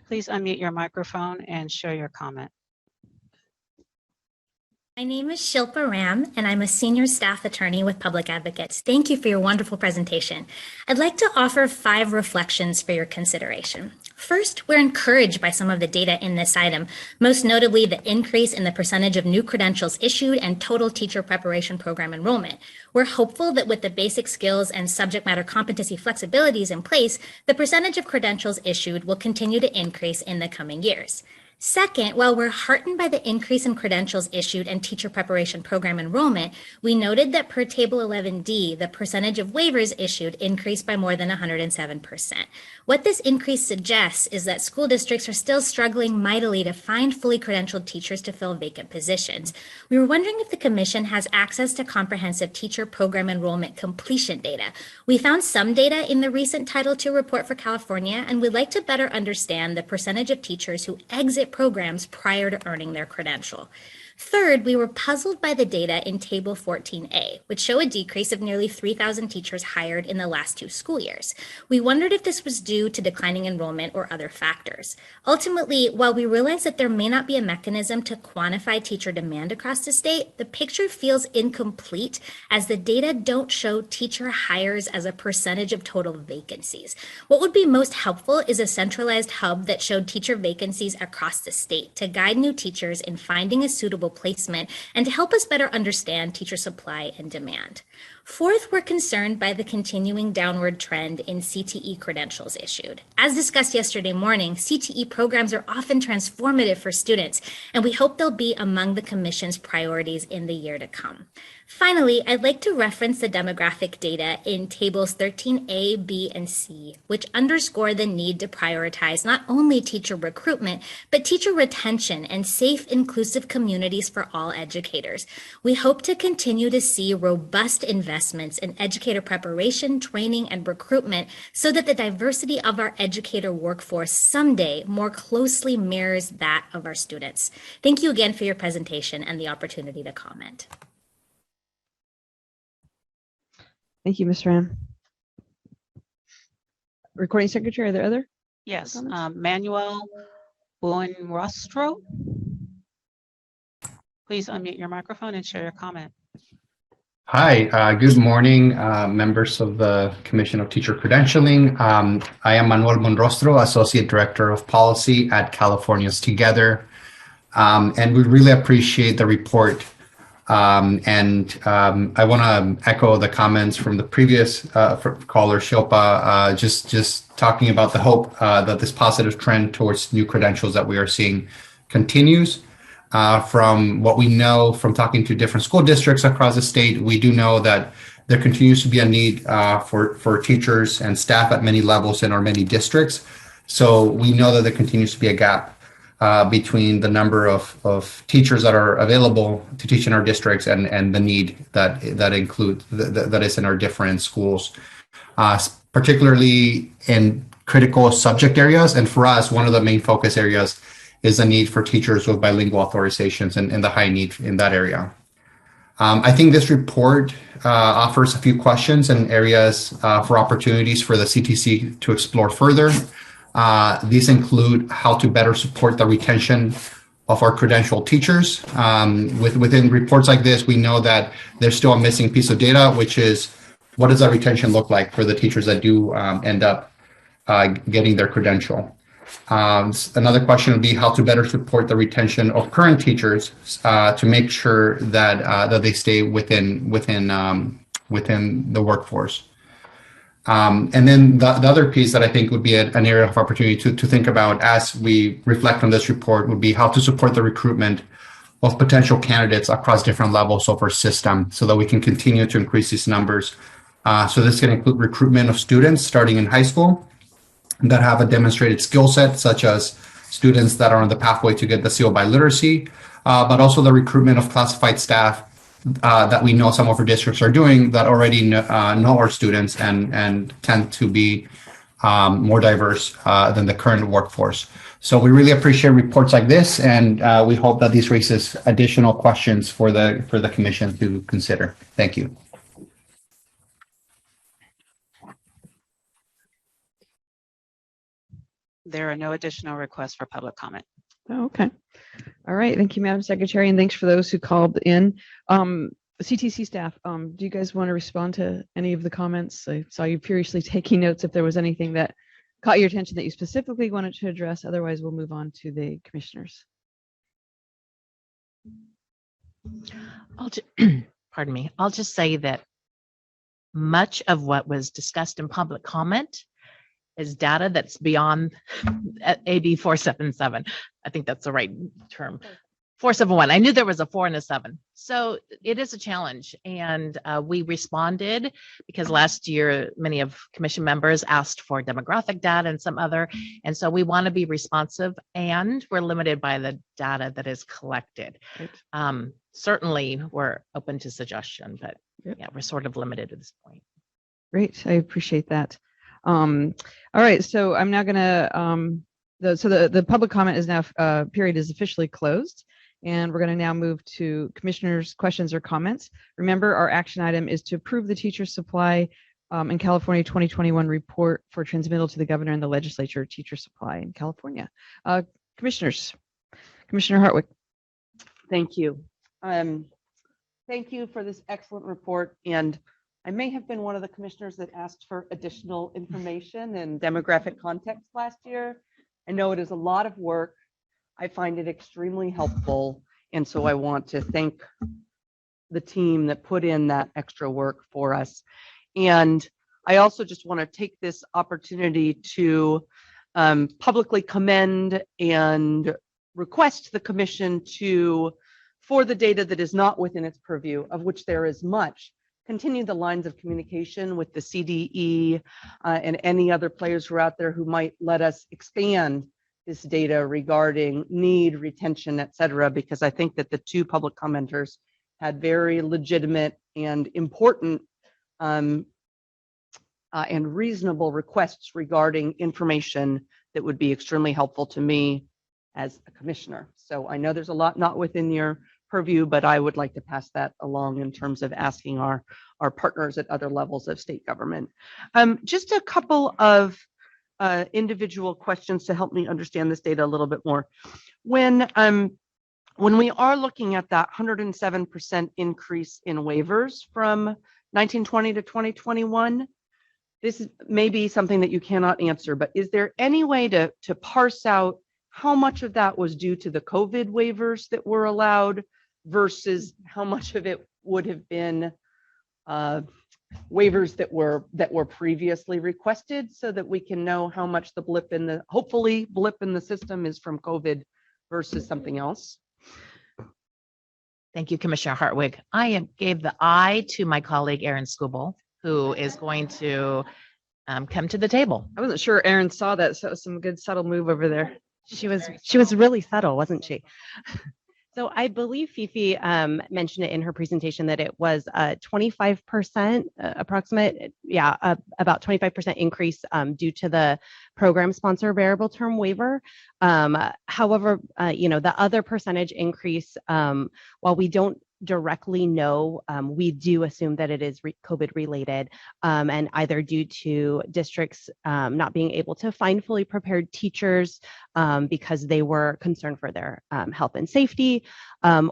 please unmute your microphone and share your comment. My name is Shilpa Ram, and I'm a senior staff attorney with Public Advocates. Thank you for your wonderful presentation. I'd like to offer 5 reflections for your consideration. First, we're encouraged by some of the data in this item, most notably the increase in the percentage of new credentials issued and total teacher preparation program enrollment. We're hopeful that with the basic skills and subject matter competency flexibilities in place, the percentage of credentials issued will continue to increase in the coming years. Second, while we're heartened by the increase in credentials issued and teacher preparation program enrollment, we noted that per Table 11D, the percentage of waivers issued increased by more than 107%. What this increase suggests is that school districts are still struggling mightily to find fully credentialed teachers to fill vacant positions. We were wondering if the Commission has access to comprehensive teacher program enrollment completion data. We found some data in the recent Title II report for California, and we'd like to better understand the percentage of teachers who exit programs prior to earning their credential. Third, we were puzzled by the data in Table 14A, which show a decrease of nearly 3,000 teachers hired in the last 2 school years. We wondered if this was due to declining enrollment or other factors. Ultimately, while we realize that there may not be a mechanism to quantify teacher demand across the state, the picture feels incomplete as the data don't show teacher hires as a percentage of total vacancies. What would be most helpful is a centralized hub that showed teacher vacancies across the state to guide new teachers in finding a suitable placement and to help us better understand teacher supply and demand. Fourth, we're concerned by the continuing downward trend in CTE credentials issued. As discussed yesterday morning, CTE programs are often transformative for students, and we hope they'll be among the Commission's priorities in the year to come. Finally, I'd like to reference the demographic data in Tables 13A, B, and C, which underscore the need to prioritize not only teacher recruitment, but teacher retention and safe, inclusive communities for all educators. We hope to continue to see robust investments in educator preparation, training, and recruitment so that the diversity of our educator workforce someday more closely mirrors that of our students. Thank you again for your presentation and the opportunity to comment. Thank you, Ms. Ram. Recording Secretary, are there other? Yes, comments? Manuel Buenrostro. Please unmute your microphone and share your comment. Hi, good morning, members of the Commission of Teacher Credentialing. I am Manuel Monrostro, Associate Director of Policy at Californians Together, and we really appreciate the report. I want to echo the comments from the previous caller, Shilpa, just talking about the hope that this positive trend towards new credentials that we are seeing continues. From what we know from talking to different school districts across the state, we do know that there continues to be a need for teachers and staff at many levels in our many districts. So we know that there continues to be a gap between the number of teachers that are available to teach in our districts and the need that is in our different schools, particularly in critical subject areas. And for us, one of the main focus areas is the need for teachers with bilingual authorizations and the high need in that area. I think this report offers a few questions and areas for opportunities for the CTC to explore further. These include how to better support the retention of our credentialed teachers. Within reports like this, we know that there's still a missing piece of data, which is what does that retention look like for the teachers that do end up getting their credential. Another question would be how to better support the retention of current teachers to make sure that they stay within the workforce. And then the other piece that I think would be an area of opportunity to think about as we reflect on this report would be how to support the recruitment of potential candidates across different levels of our system so that we can continue to increase these numbers. So this can include recruitment of students starting in high school that have a demonstrated skill set, such as students that are on the pathway to get the CO by literacy, but also the recruitment of classified staff that we know some of our districts are doing that already know our students and tend to be more diverse than the current workforce. So we really appreciate reports like this, and we hope that this raises additional questions for the Commission to consider. Thank you. There are no additional requests for public comment. Oh, okay. All right. Thank you, Madam Secretary. And thanks for those who called in. CTC staff, do you guys want to respond to any of the comments? I saw you furiously taking notes if there was anything that caught your attention that you specifically wanted to address. Otherwise, we'll move on to the commissioners. Pardon me. I'll just say that much of what was discussed in public comment is data that's beyond AB 477. I think that's the right term. 471. I knew there was a 4 and a 7. So it is a challenge. And we responded because last year, many of commission members asked for demographic data and some other. And so we want to be responsive, and we're limited by the data that is collected. Right. Certainly, we're open to suggestion, but Yep. yeah, we're sort of limited at this point. Great. I appreciate that. All right. So I'm now going to, the public comment is now, period is officially closed. And we're going to now move to commissioners' questions or comments. Remember, our action item is to approve the teacher supply in California 2021 report for transmittal to the governor and the legislature teacher supply in California. Commissioners, Commissioner Hartwick. Thank you. Thank you for this excellent report. And I may have been one of the commissioners that asked for additional information and demographic context last year. I know it is a lot of work. I find it extremely helpful. And so I want to thank the team that put in that extra work for us. And I also just want to take this opportunity to publicly commend and request the commission to, for the data that is not within its purview, of which there is much, continue the lines of communication with the CDE and any other players who are out there who might let us expand this data regarding need, retention, et cetera, because I think that the two public commenters had very legitimate and important and reasonable requests regarding information that would be extremely helpful to me as a commissioner. So I know there's a lot not within your purview, but I would like to pass that along in terms of asking our partners at other levels of state government. Just a couple of individual questions to help me understand this data a little bit more. When we are looking at that 107% increase in waivers from 1920 to 2021, this may be something that you cannot answer, but is there any way to parse out how much of that was due to the COVID waivers that were allowed versus how much of it would have been waivers that were previously requested, so that we can know how much the blip in the system is from COVID versus something else? Thank you, Commissioner Hartwig. I gave the eye to my colleague, Erin Skubal, who is going to come to the table. I wasn't sure Erin saw that, so it was some good subtle move over there. She was really subtle, wasn't she? So I believe Fifi mentioned it in her presentation that it was 25% approximate, about 25% increase due to the program sponsor variable term waiver. However, the other percentage increase, while we don't directly know, we do assume that it is COVID related, and either due to districts not being able to find fully prepared teachers because they were concerned for their health and safety,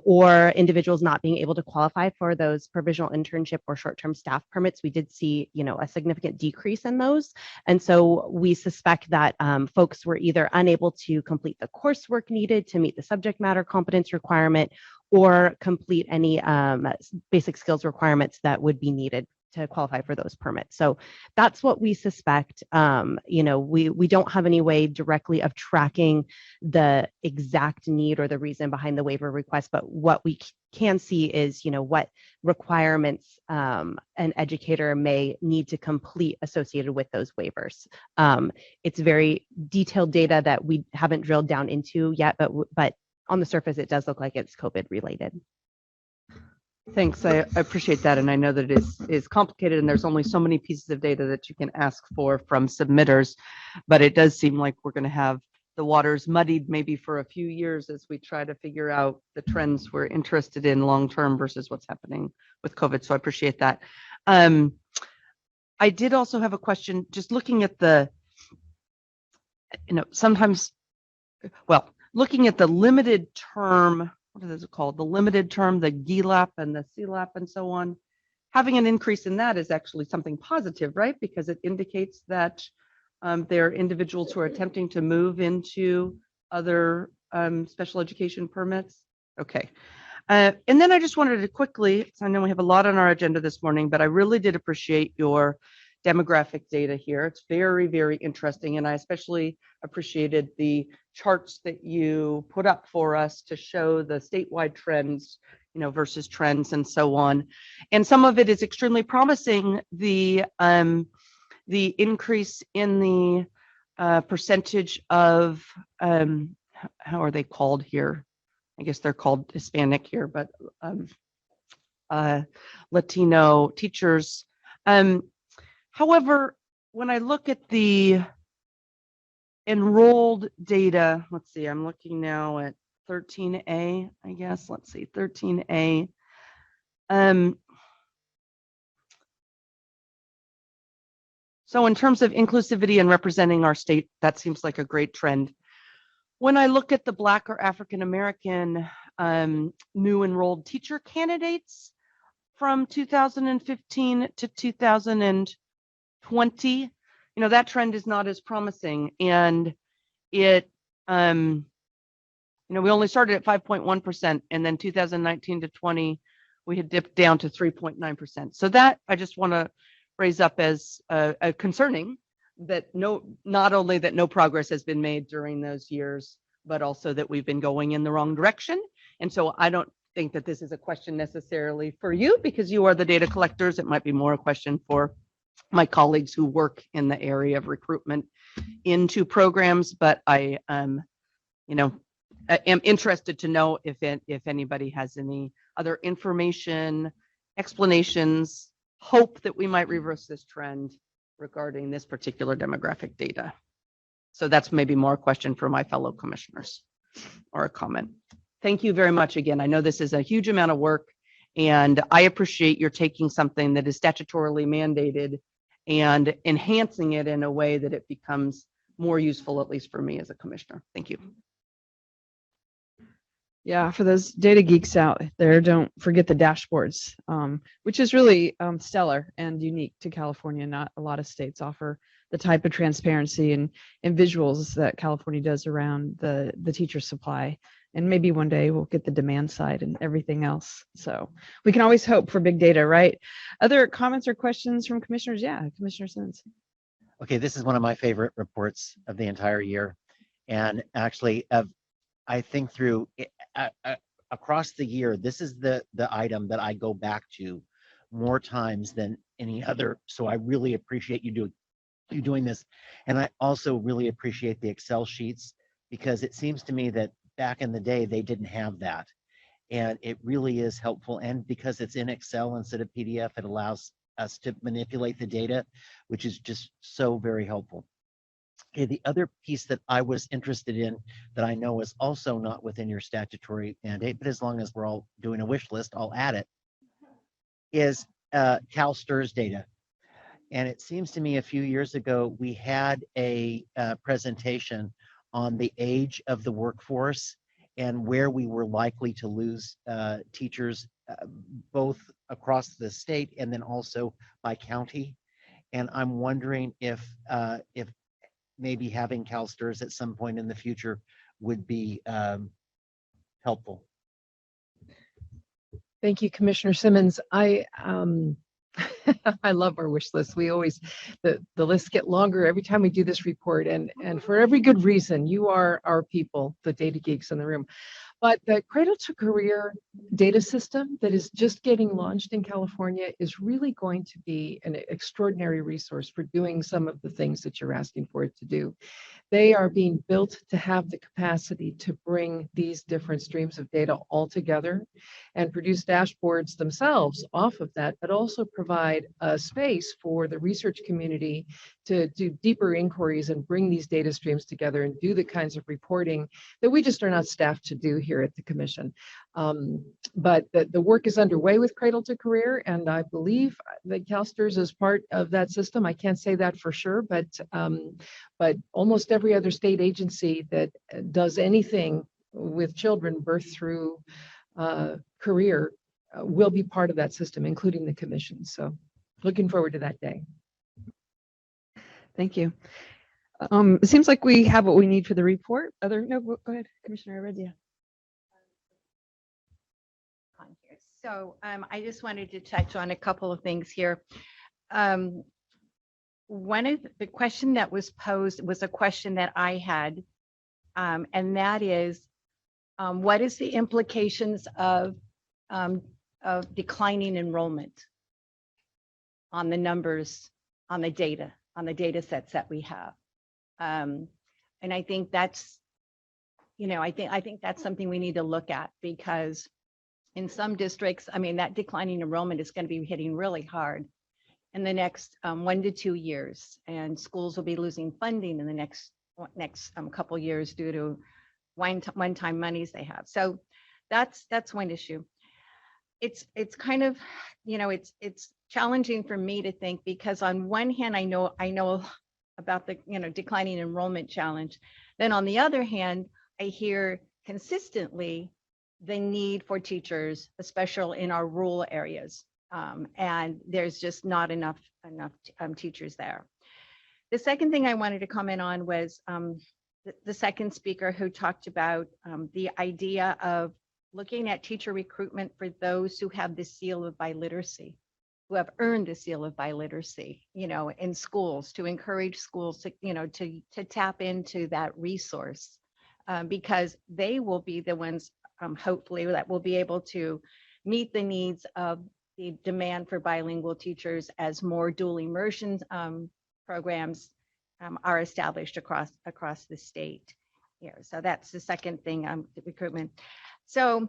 or individuals not being able to qualify for those provisional internship or short-term staff permits. We did see, a significant decrease in those. And so we suspect that folks were either unable to complete the coursework needed to meet the subject matter competence requirement, or complete any basic skills requirements that would be needed to qualify for those permits. So that's what we suspect. We don't have any way directly of tracking the exact need or the reason behind the waiver request, but what we can see is, what requirements an educator may need to complete associated with those waivers. It's very detailed data that we haven't drilled down into yet, but on the surface, it does look like it's COVID related. Thanks. I appreciate that. And I know that it is complicated and there's only so many pieces of data that you can ask for from submitters, but it does seem like we're going to have the waters muddied maybe for a few years as we try to figure out the trends we're interested in long-term versus what's happening with COVID. So I appreciate that. I did also have a question, just looking at the sometimes, well, looking at the limited term, what is it called? The limited term, the GLAP and the CLAP and so on, having an increase in that is actually something positive, right? Because it indicates that there are individuals who are attempting to move into other special education permits. Okay. And then I just wanted to quickly, I know we have a lot on our agenda this morning, but I really did appreciate your demographic data here. It's very, very interesting. And I especially appreciated the charts that you put up for us to show the statewide trends, versus trends and so on. And some of it is extremely promising. The increase in the percentage of, how are they called here? I guess they're called Hispanic here, but Latino teachers. However, when I look at the enrolled data, let's see, I'm looking now at 13A, I guess. Let's see, 13A. So in terms of inclusivity and representing our state, that seems like a great trend. When I look at the Black or African American new enrolled teacher candidates from 2015 to 2020, that trend is not as promising. And it, we only started at 5.1%, and then 2019 to 20, we had dipped down to 3.9%. So that I just want to raise up as concerning, that not only that no progress has been made during those years, but also that we've been going in the wrong direction. And so I don't think that this is a question necessarily for you, because you are the data collectors. It might be more a question for my colleagues who work in the area of recruitment into programs. But I am interested to know if anybody has any other information, explanations, hope that we might reverse this trend regarding this particular demographic data. So that's maybe more a question for my fellow commissioners, or a comment. Thank you very much again. I know this is a huge amount of work, and I appreciate your taking something that is statutorily mandated and enhancing it in a way that it becomes more useful, at least for me as a commissioner. Thank you. Yeah, for those data geeks out there, don't forget the dashboards, which is really stellar and unique to California. Not a lot of states offer the type of transparency and visuals that California does around the teacher supply. And maybe one day we'll get the demand side and everything else. So we can always hope for big data, right? Other comments or questions from commissioners? Yeah, Commissioner Simmons. Okay, this is one of my favorite reports of the entire year. And actually, I think through across the year, this is the item that I go back to more times than any other. So I really appreciate you doing this. And I also really appreciate the Excel sheets, because it seems to me that back in the day, they didn't have that. And it really is helpful. And because it's in Excel instead of PDF, it allows us to manipulate the data, which is just so very helpful. Okay, the other piece that I was interested in, that I know is also not within your statutory mandate, but as long as we're all doing a wish list, I'll add it, is CalSTRS data. And it seems to me a few years ago, we had a presentation on the age of the workforce and where we were likely to lose teachers, both across the state and then also by county. And I'm wondering if maybe having CalSTRS at some point in the future would be helpful. Thank you, Commissioner Simmons. I love our wish list. We always, the lists get longer every time we do this report, and for every good reason. You are our people, the data geeks in the room. But the Cradle to Career data system that is just getting launched in California is really going to be an extraordinary resource for doing some of the things that you're asking for it to do. They are being built to have the capacity to bring these different streams of data all together and produce dashboards themselves off of that, but also provide a space for the research community to do deeper inquiries and bring these data streams together and do the kinds of reporting that we just are not staffed to do here at the commission. But the work is underway with Cradle to Career, and I believe that CalSTRS is part of that system. I can't say that for sure, but almost every other state agency that does anything with children birth through career will be part of that system, including the commission. So looking forward to that day. Thank you. It seems like we have what we need for the report. No, go ahead, Commissioner Heredia. On here. So I just wanted to touch on a couple of things here. One of the question that was posed was a question that I had, and that is, what is the implications of declining enrollment on the numbers, on the data sets that we have? And I think that's, I think that's something we need to look at, because in some districts, I mean, that declining enrollment is going to be hitting really hard in the next 1 to 2 years, and schools will be losing funding in the next couple years due to one-time monies they have. So that's one issue. It's kind of, it's challenging for me to think, because on one hand, I know about the declining enrollment challenge. Then on the other hand, I hear consistently the need for teachers, especially in our rural areas, and there's just not enough teachers there. The second thing I wanted to comment on was the second speaker, who talked about the idea of looking at teacher recruitment for those who have the seal of biliteracy, who have earned the seal of biliteracy, in schools, to encourage schools to tap into that resource, because they will be the ones, hopefully, that will be able to meet the needs of the demand for bilingual teachers as more dual immersion programs are established across the state here. So that's the second thing, the recruitment. So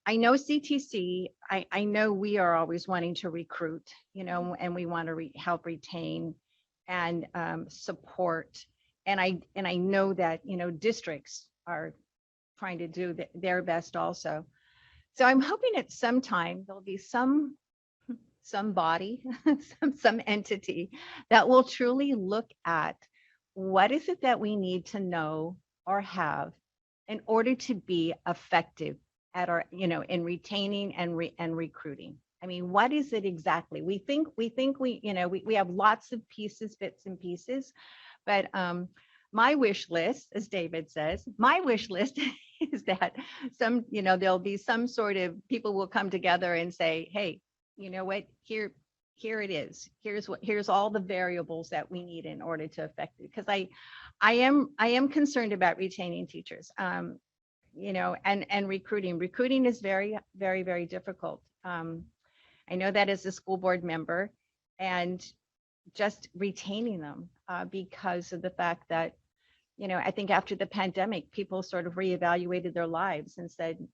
I know CTC, I know we are always wanting to recruit, and we want to help retain and support. And I know that, districts are trying to do their best also. So I'm hoping at some time there'll be some body, some entity that will truly look at what is it that we need to know or have in order to be effective at our, in retaining and recruiting. I mean, what is it exactly? We think we have lots of pieces, bits and pieces, but my wish list, as David says, my wish list is that there'll be some sort of, people will come together and say, hey, you know what, here it is. Here's all the variables that we need in order to affect it. Because I am concerned about retaining teachers, and recruiting. Recruiting is very, very, very difficult. I know that as a school board member, and just retaining them because of the fact that, I think after the pandemic, people sort of reevaluated their lives and said,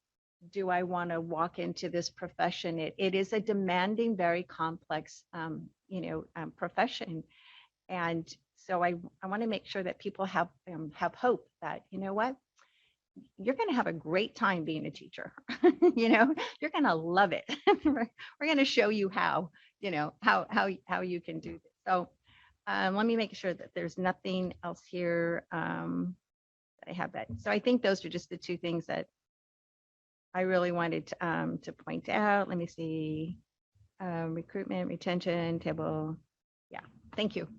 do I want to walk into this profession? It is a demanding, very complex, profession. And so I want to make sure that people have hope that, what, you're going to have a great time being a teacher. You're going to love it. We're going to show you how you can do this. So let me make sure that there's nothing else here. I have that. So I think those are just the two things that I really wanted to point out. Let me see. Recruitment, retention, table. Yeah, thank you.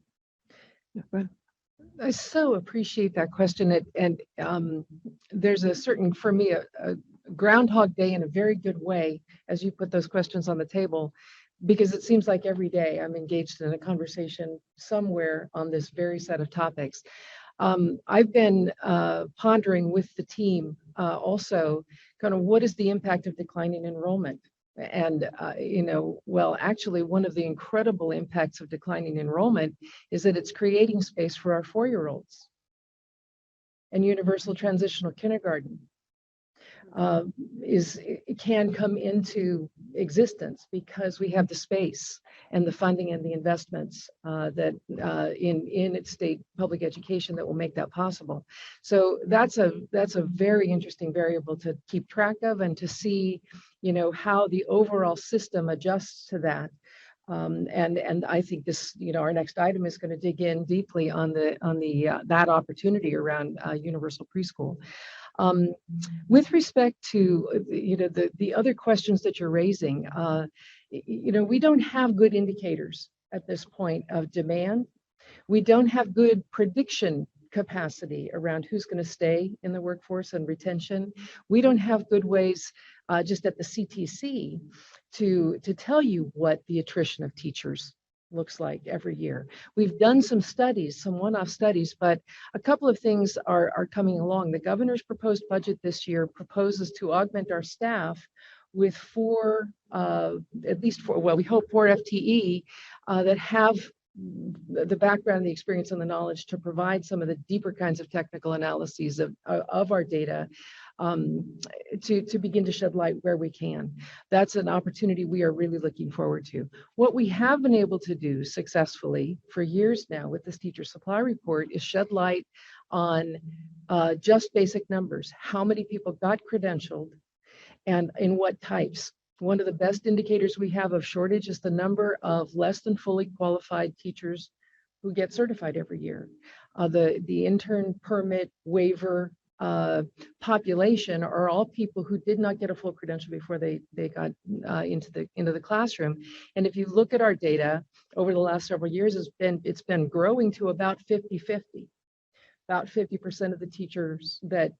I so appreciate that question. And there's a certain, for me, a Groundhog Day in a very good way, as you put those questions on the table, because it seems like every day I'm engaged in a conversation somewhere on this very set of topics. I've been pondering with the team also kind of what is the impact of declining enrollment. And, well, actually, one of the incredible impacts of declining enrollment is that it's creating space for our 4-year-olds and universal transitional kindergarten. it can come into existence because we have the space and the funding and the investments that in its state public education that will make that possible. So that's a very interesting variable to keep track of and to see, you know, how the overall system adjusts to that. And I think this, you know, our next item is going to dig in deeply on that opportunity around universal preschool. With respect to, you know, the other questions that you're raising, you know, we don't have good indicators at this point of demand. We don't have good prediction capacity around who's going to stay in the workforce and retention. We don't have good ways just at the CTC to tell you what the attrition of teachers looks like every year. We've done some studies, some one-off studies, but a couple of things are coming along. The governor's proposed budget this year proposes to augment our staff with at least four, well, we hope 4 FTE that have the background, the experience, and the knowledge to provide some of the deeper kinds of technical analyses of our data to begin to shed light where we can. That's an opportunity we are really looking forward to. What we have been able to do successfully for years now with this teacher supply report is shed light on just basic numbers. How many people got credentialed and in what types? One of the best indicators we have of shortage is the number of less than fully qualified teachers who get certified every year. The intern permit waiver population are all people who did not get a full credential before they got into the classroom. And if you look at our data over the last several years, it's been growing to about 50-50. About 50% of the teachers that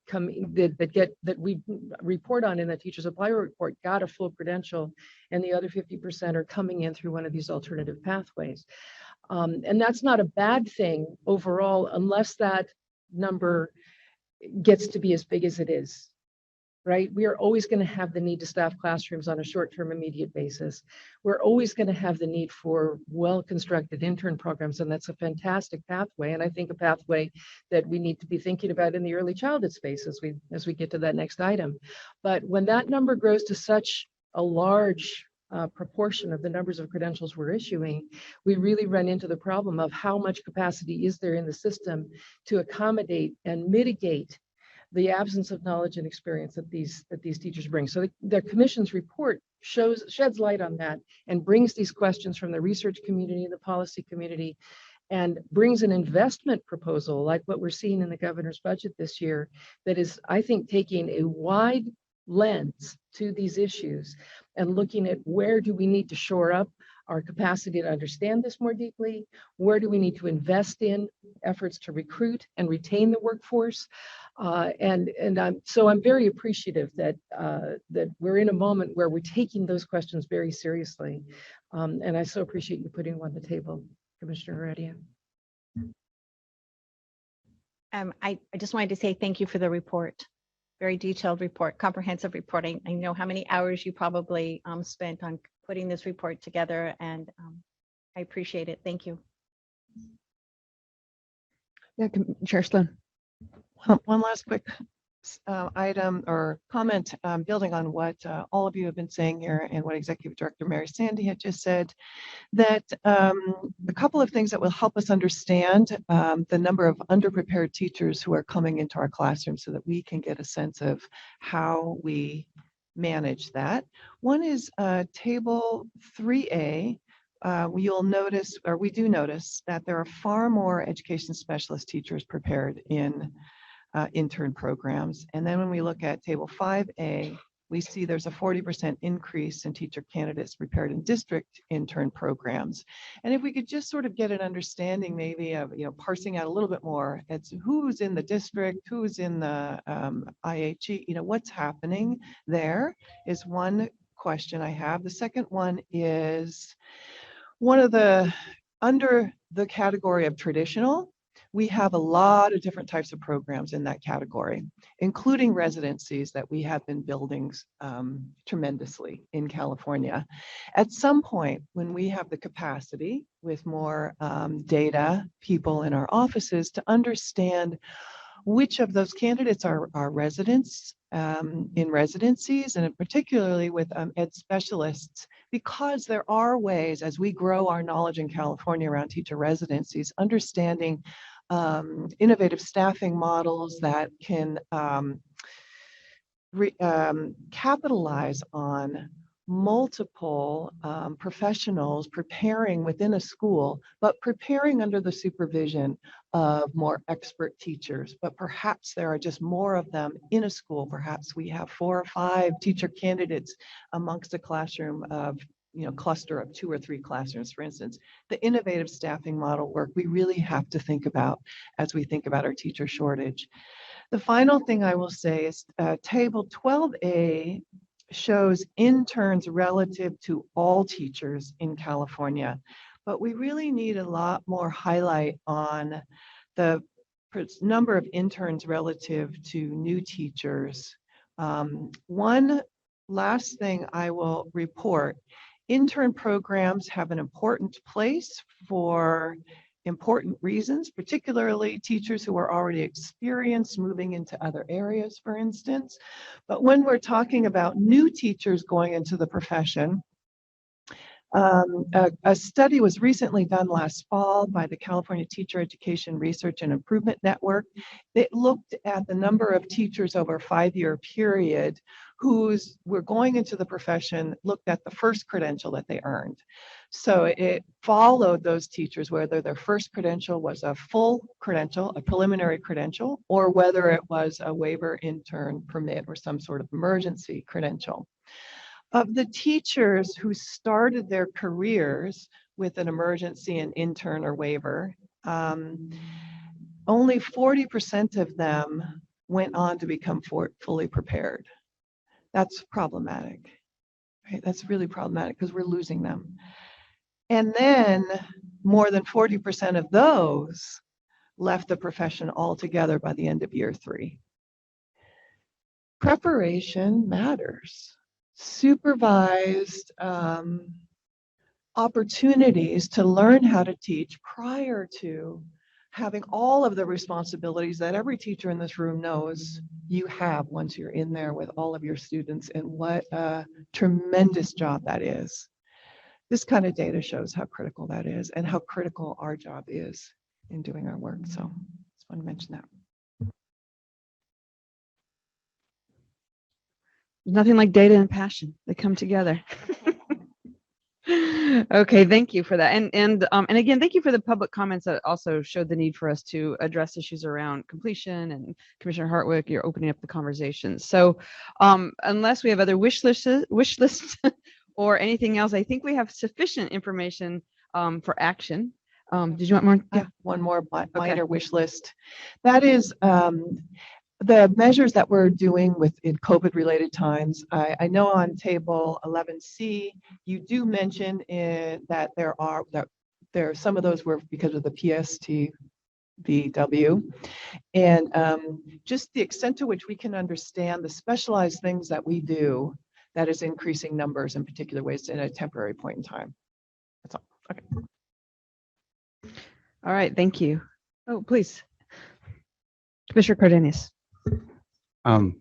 we report on in the teacher supply report got a full credential, and the other 50% are coming in through one of these alternative pathways. And that's not a bad thing overall, unless that number gets to be as big as it is, right? We are always going to have the need to staff classrooms on a short-term immediate basis. We're always going to have the need for well-constructed intern programs, and that's a fantastic pathway, and I think a pathway that we need to be thinking about in the early childhood space as we get to that next item. But when that number grows to such a large proportion of the numbers of credentials we're issuing, we really run into the problem of how much capacity is there in the system to accommodate and mitigate the absence of knowledge and experience that these teachers bring. So the commission's report sheds light on that and brings these questions from the research community and the policy community, and brings an investment proposal like what we're seeing in the governor's budget this year that is, I think, taking a wide lens to these issues and looking at where do we need to shore up our capacity to understand this more deeply, where do we need to invest in efforts to recruit and retain the workforce. So I'm very appreciative that we're in a moment where we're taking those questions very seriously. And I so appreciate you putting them on the table, Commissioner Heredia. I just wanted to say thank you for the report. Very detailed report, comprehensive reporting. I know how many hours you probably spent on putting this report together, and I appreciate it. Thank you. Yeah, Chair Sloan. One last quick item or comment, building on what all of you have been saying here and what Executive Director Mary Sandy had just said, that a couple of things that will help us understand the number of underprepared teachers who are coming into our classroom so that we can get a sense of how we manage that. One is table 3A. You'll notice, or we do notice, that there are far more education specialist teachers prepared in intern programs. And then when we look at table 5A, we see there's a 40% increase in teacher candidates prepared in district intern programs. And if we could just sort of get an understanding maybe of, parsing out a little bit more, it's who's in the district, who's in the IHE, what's happening there is one question I have. The second one is under the category of traditional, we have a lot of different types of programs in that category, including residencies that we have been building tremendously in California. At some point, when we have the capacity with more data people in our offices to understand which of those candidates are residents in residencies, and particularly with ed specialists, because there are ways as we grow our knowledge in California around teacher residencies, understanding innovative staffing models that can capitalize on multiple professionals preparing within a school, but preparing under the supervision of more expert teachers. But perhaps there are just more of them in a school. Perhaps we have 4 or 5 teacher candidates amongst a classroom of, cluster of 2 or 3 classrooms, for instance. The innovative staffing model work we really have to think about as we think about our teacher shortage. The final thing I will say is table 12A shows interns relative to all teachers in California, but we really need a lot more highlight on the number of interns relative to new teachers. One last thing I will report, intern programs have an important place for important reasons, particularly teachers who are already experienced moving into other areas, for instance. But when we're talking about new teachers going into the profession, a study was recently done last fall by the California Teacher Education Research and Improvement Network. It looked at the number of teachers over a 5-year period who were going into the profession, looked at the first credential that they earned. So it followed those teachers, whether their first credential was a full credential, a preliminary credential, or whether it was a waiver, intern, permit, or some sort of emergency credential. Of the teachers who started their careers with an emergency, an intern, or waiver, only 40% of them went on to become fully prepared. That's problematic, right? That's really problematic because we're losing them. And then more than 40% of those left the profession altogether by the end of year 3. Preparation matters. Supervised opportunities to learn how to teach prior to having all of the responsibilities that every teacher in this room knows you have once you're in there with all of your students, and what a tremendous job that is. This kind of data shows how critical that is and how critical our job is in doing our work. So I just want to mention that. Nothing like data and passion. They come together. Okay, thank you for that. And again, thank you for the public comments that also showed the need for us to address issues around completion. And Commissioner Hartwick, you're opening up the conversation. So unless we have other wish lists or anything else, I think we have sufficient information for action. Did you want more? Yeah, one more minor wish list. That is the measures that we're doing in COVID-related times. I know on table 11C, you do mention that there are some of those were because of the PSTVW, and just the extent to which we can understand the specialized things that we do that is increasing numbers in particular ways in a temporary point in time. That's all. Okay. All right, thank you. Oh, please. Commissioner Cardenas.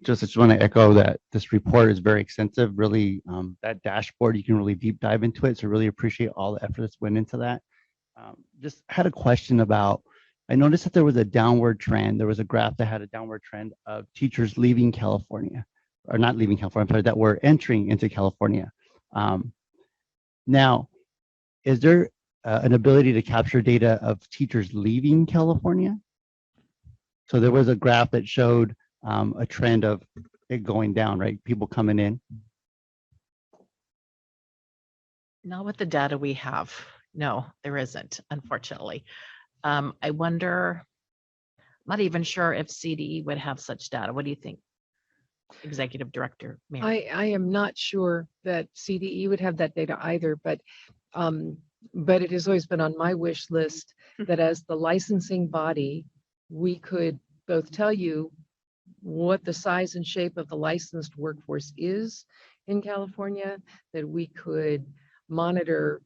Just want to echo that this report is very extensive. Really, that dashboard, you can really deep dive into it. So really appreciate all the effort that's went into that. Just had a question about, I noticed that there was a downward trend. There was a graph that had a downward trend of teachers leaving California, or not leaving California, I'm sorry, that were entering into California. Now, is there an ability to capture data of teachers leaving California? So there was a graph that showed a trend of it going down, right? People coming in. Not with the data we have. No, there isn't, unfortunately. I wonder, I'm not even sure if CDE would have such data. What do you think, Executive Director Mary? I am not sure that CDE would have that data either, but it has always been on my wish list that as the licensing body, we could both tell you what the size and shape of the licensed workforce is in California, that we could monitor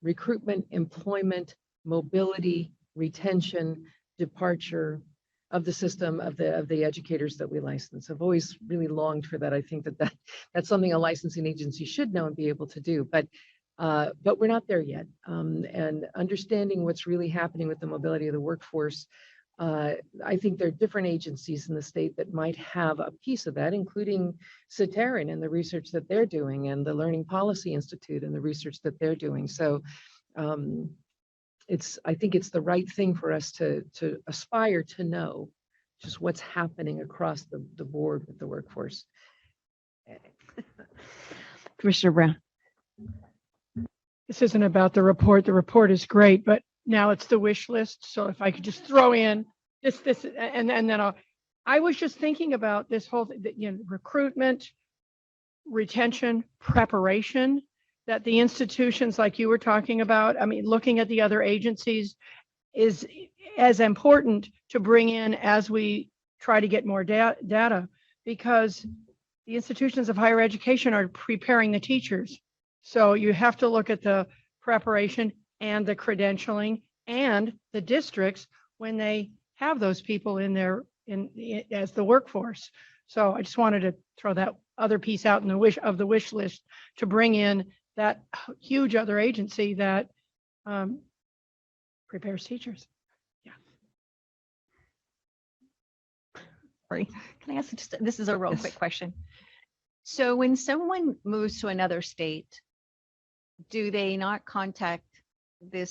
recruitment, employment, mobility, retention, departure, of the system of the educators that we license. I've always really longed for that. I think that's something a licensing agency should know and be able to do. But we're not there yet. And understanding what's really happening with the mobility of the workforce, I think there are different agencies in the state that might have a piece of that, including Citerin and the research that they're doing, and the Learning Policy Institute and the research that they're doing. So I think it's the right thing for us to aspire to know just what's happening across the board with the workforce. Commissioner Brown. This isn't about the report. The report is great, but now it's the wish list. So if I could just throw in this, and then I was just thinking about this whole recruitment, retention, preparation, that the institutions like you were talking about, I mean, looking at the other agencies is as important to bring in as we try to get more data, because the institutions of higher education are preparing the teachers. So you have to look at the preparation and the credentialing and the districts when they have those people in as the workforce. So I just wanted to throw that other piece out in the wish list to bring in that huge other agency that prepares teachers. Yeah. Sorry, can I ask this is a real quick question. So when someone moves to another state, do they not contact the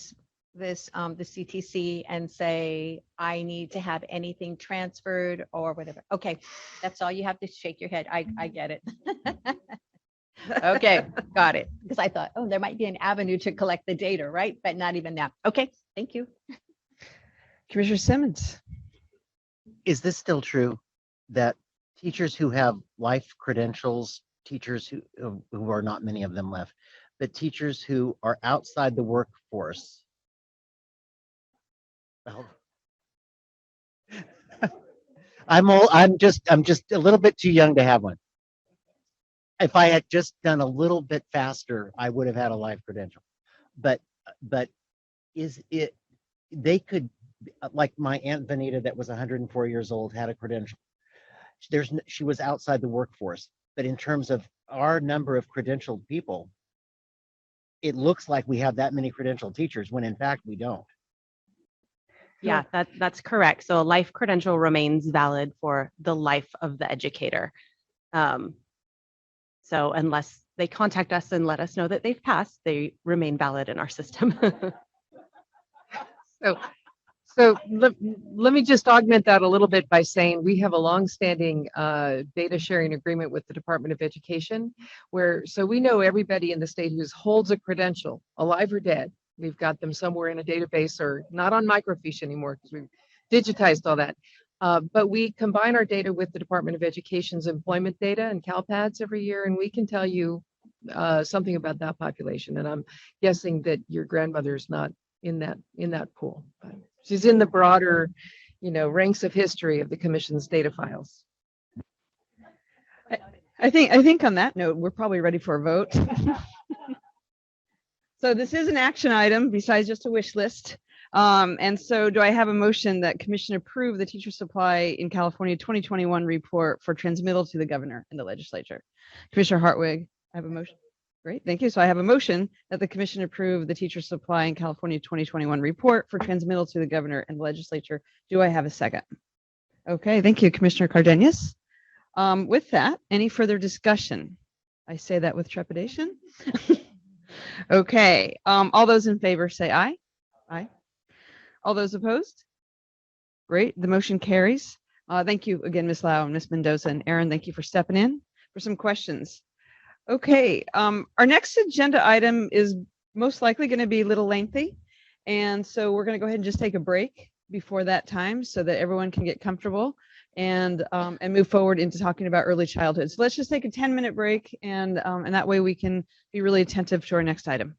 CTC and say, I need to have anything transferred or whatever? Okay, that's all you have to shake your head. I get it. Okay, got it. Because I thought, oh, there might be an avenue to collect the data, right? But not even that. Okay, thank you. Commissioner Simmons. Is this still true that teachers who have life credentials, teachers who are not many of them left, but teachers who are outside the workforce? Well, I'm just a little bit too young to have one. If I had just done a little bit faster, I would have had a life credential. But is it, they could, like my Aunt Vanita that was 104 years old had a credential. She was outside the workforce, but in terms of our number of credentialed people, it looks like we have that many credentialed teachers when in fact we don't. Yeah, that's correct. So a life credential remains valid for the life of the educator. So unless they contact us and let us know that they've passed, they remain valid in our system. So let me just augment that a little bit by saying we have a longstanding data sharing agreement with the Department of Education, so we know everybody in the state who holds a credential, alive or dead. We've got them somewhere in a database or not on microfiche anymore because we've digitized all that. But we combine our data with the Department of Education's employment data and CalPADS every year, and we can tell you something about that population. And I'm guessing that your grandmother's not in that pool. She's in the broader, ranks of history of the Commission's data files. I think on that note, we're probably ready for a vote. So this is an action item besides just a wish list. And so do I have a motion that Commission approve the teacher supply in California 2021 report for transmittal to the governor and the legislature? Commissioner Hartwig, I have a motion. Great, thank you. So I have a motion that the Commission approve the teacher supply in California 2021 report for transmittal to the governor and the legislature. Do I have a second? Okay, thank you, Commissioner Cardenas. With that, any further discussion? I say that with trepidation. Okay, all those in favor say aye. Aye. All those opposed? Great, the motion carries. Thank you again, Ms. Lau and Ms. Mendoza and Aaron. Thank you for stepping in for some questions. Okay, our next agenda item is most likely going to be a little lengthy. And so we're going to go ahead and just take a break before that time so that everyone can get comfortable and move forward into talking about early childhood. So let's just take a 10-minute break and that way we can be really attentive to our next item.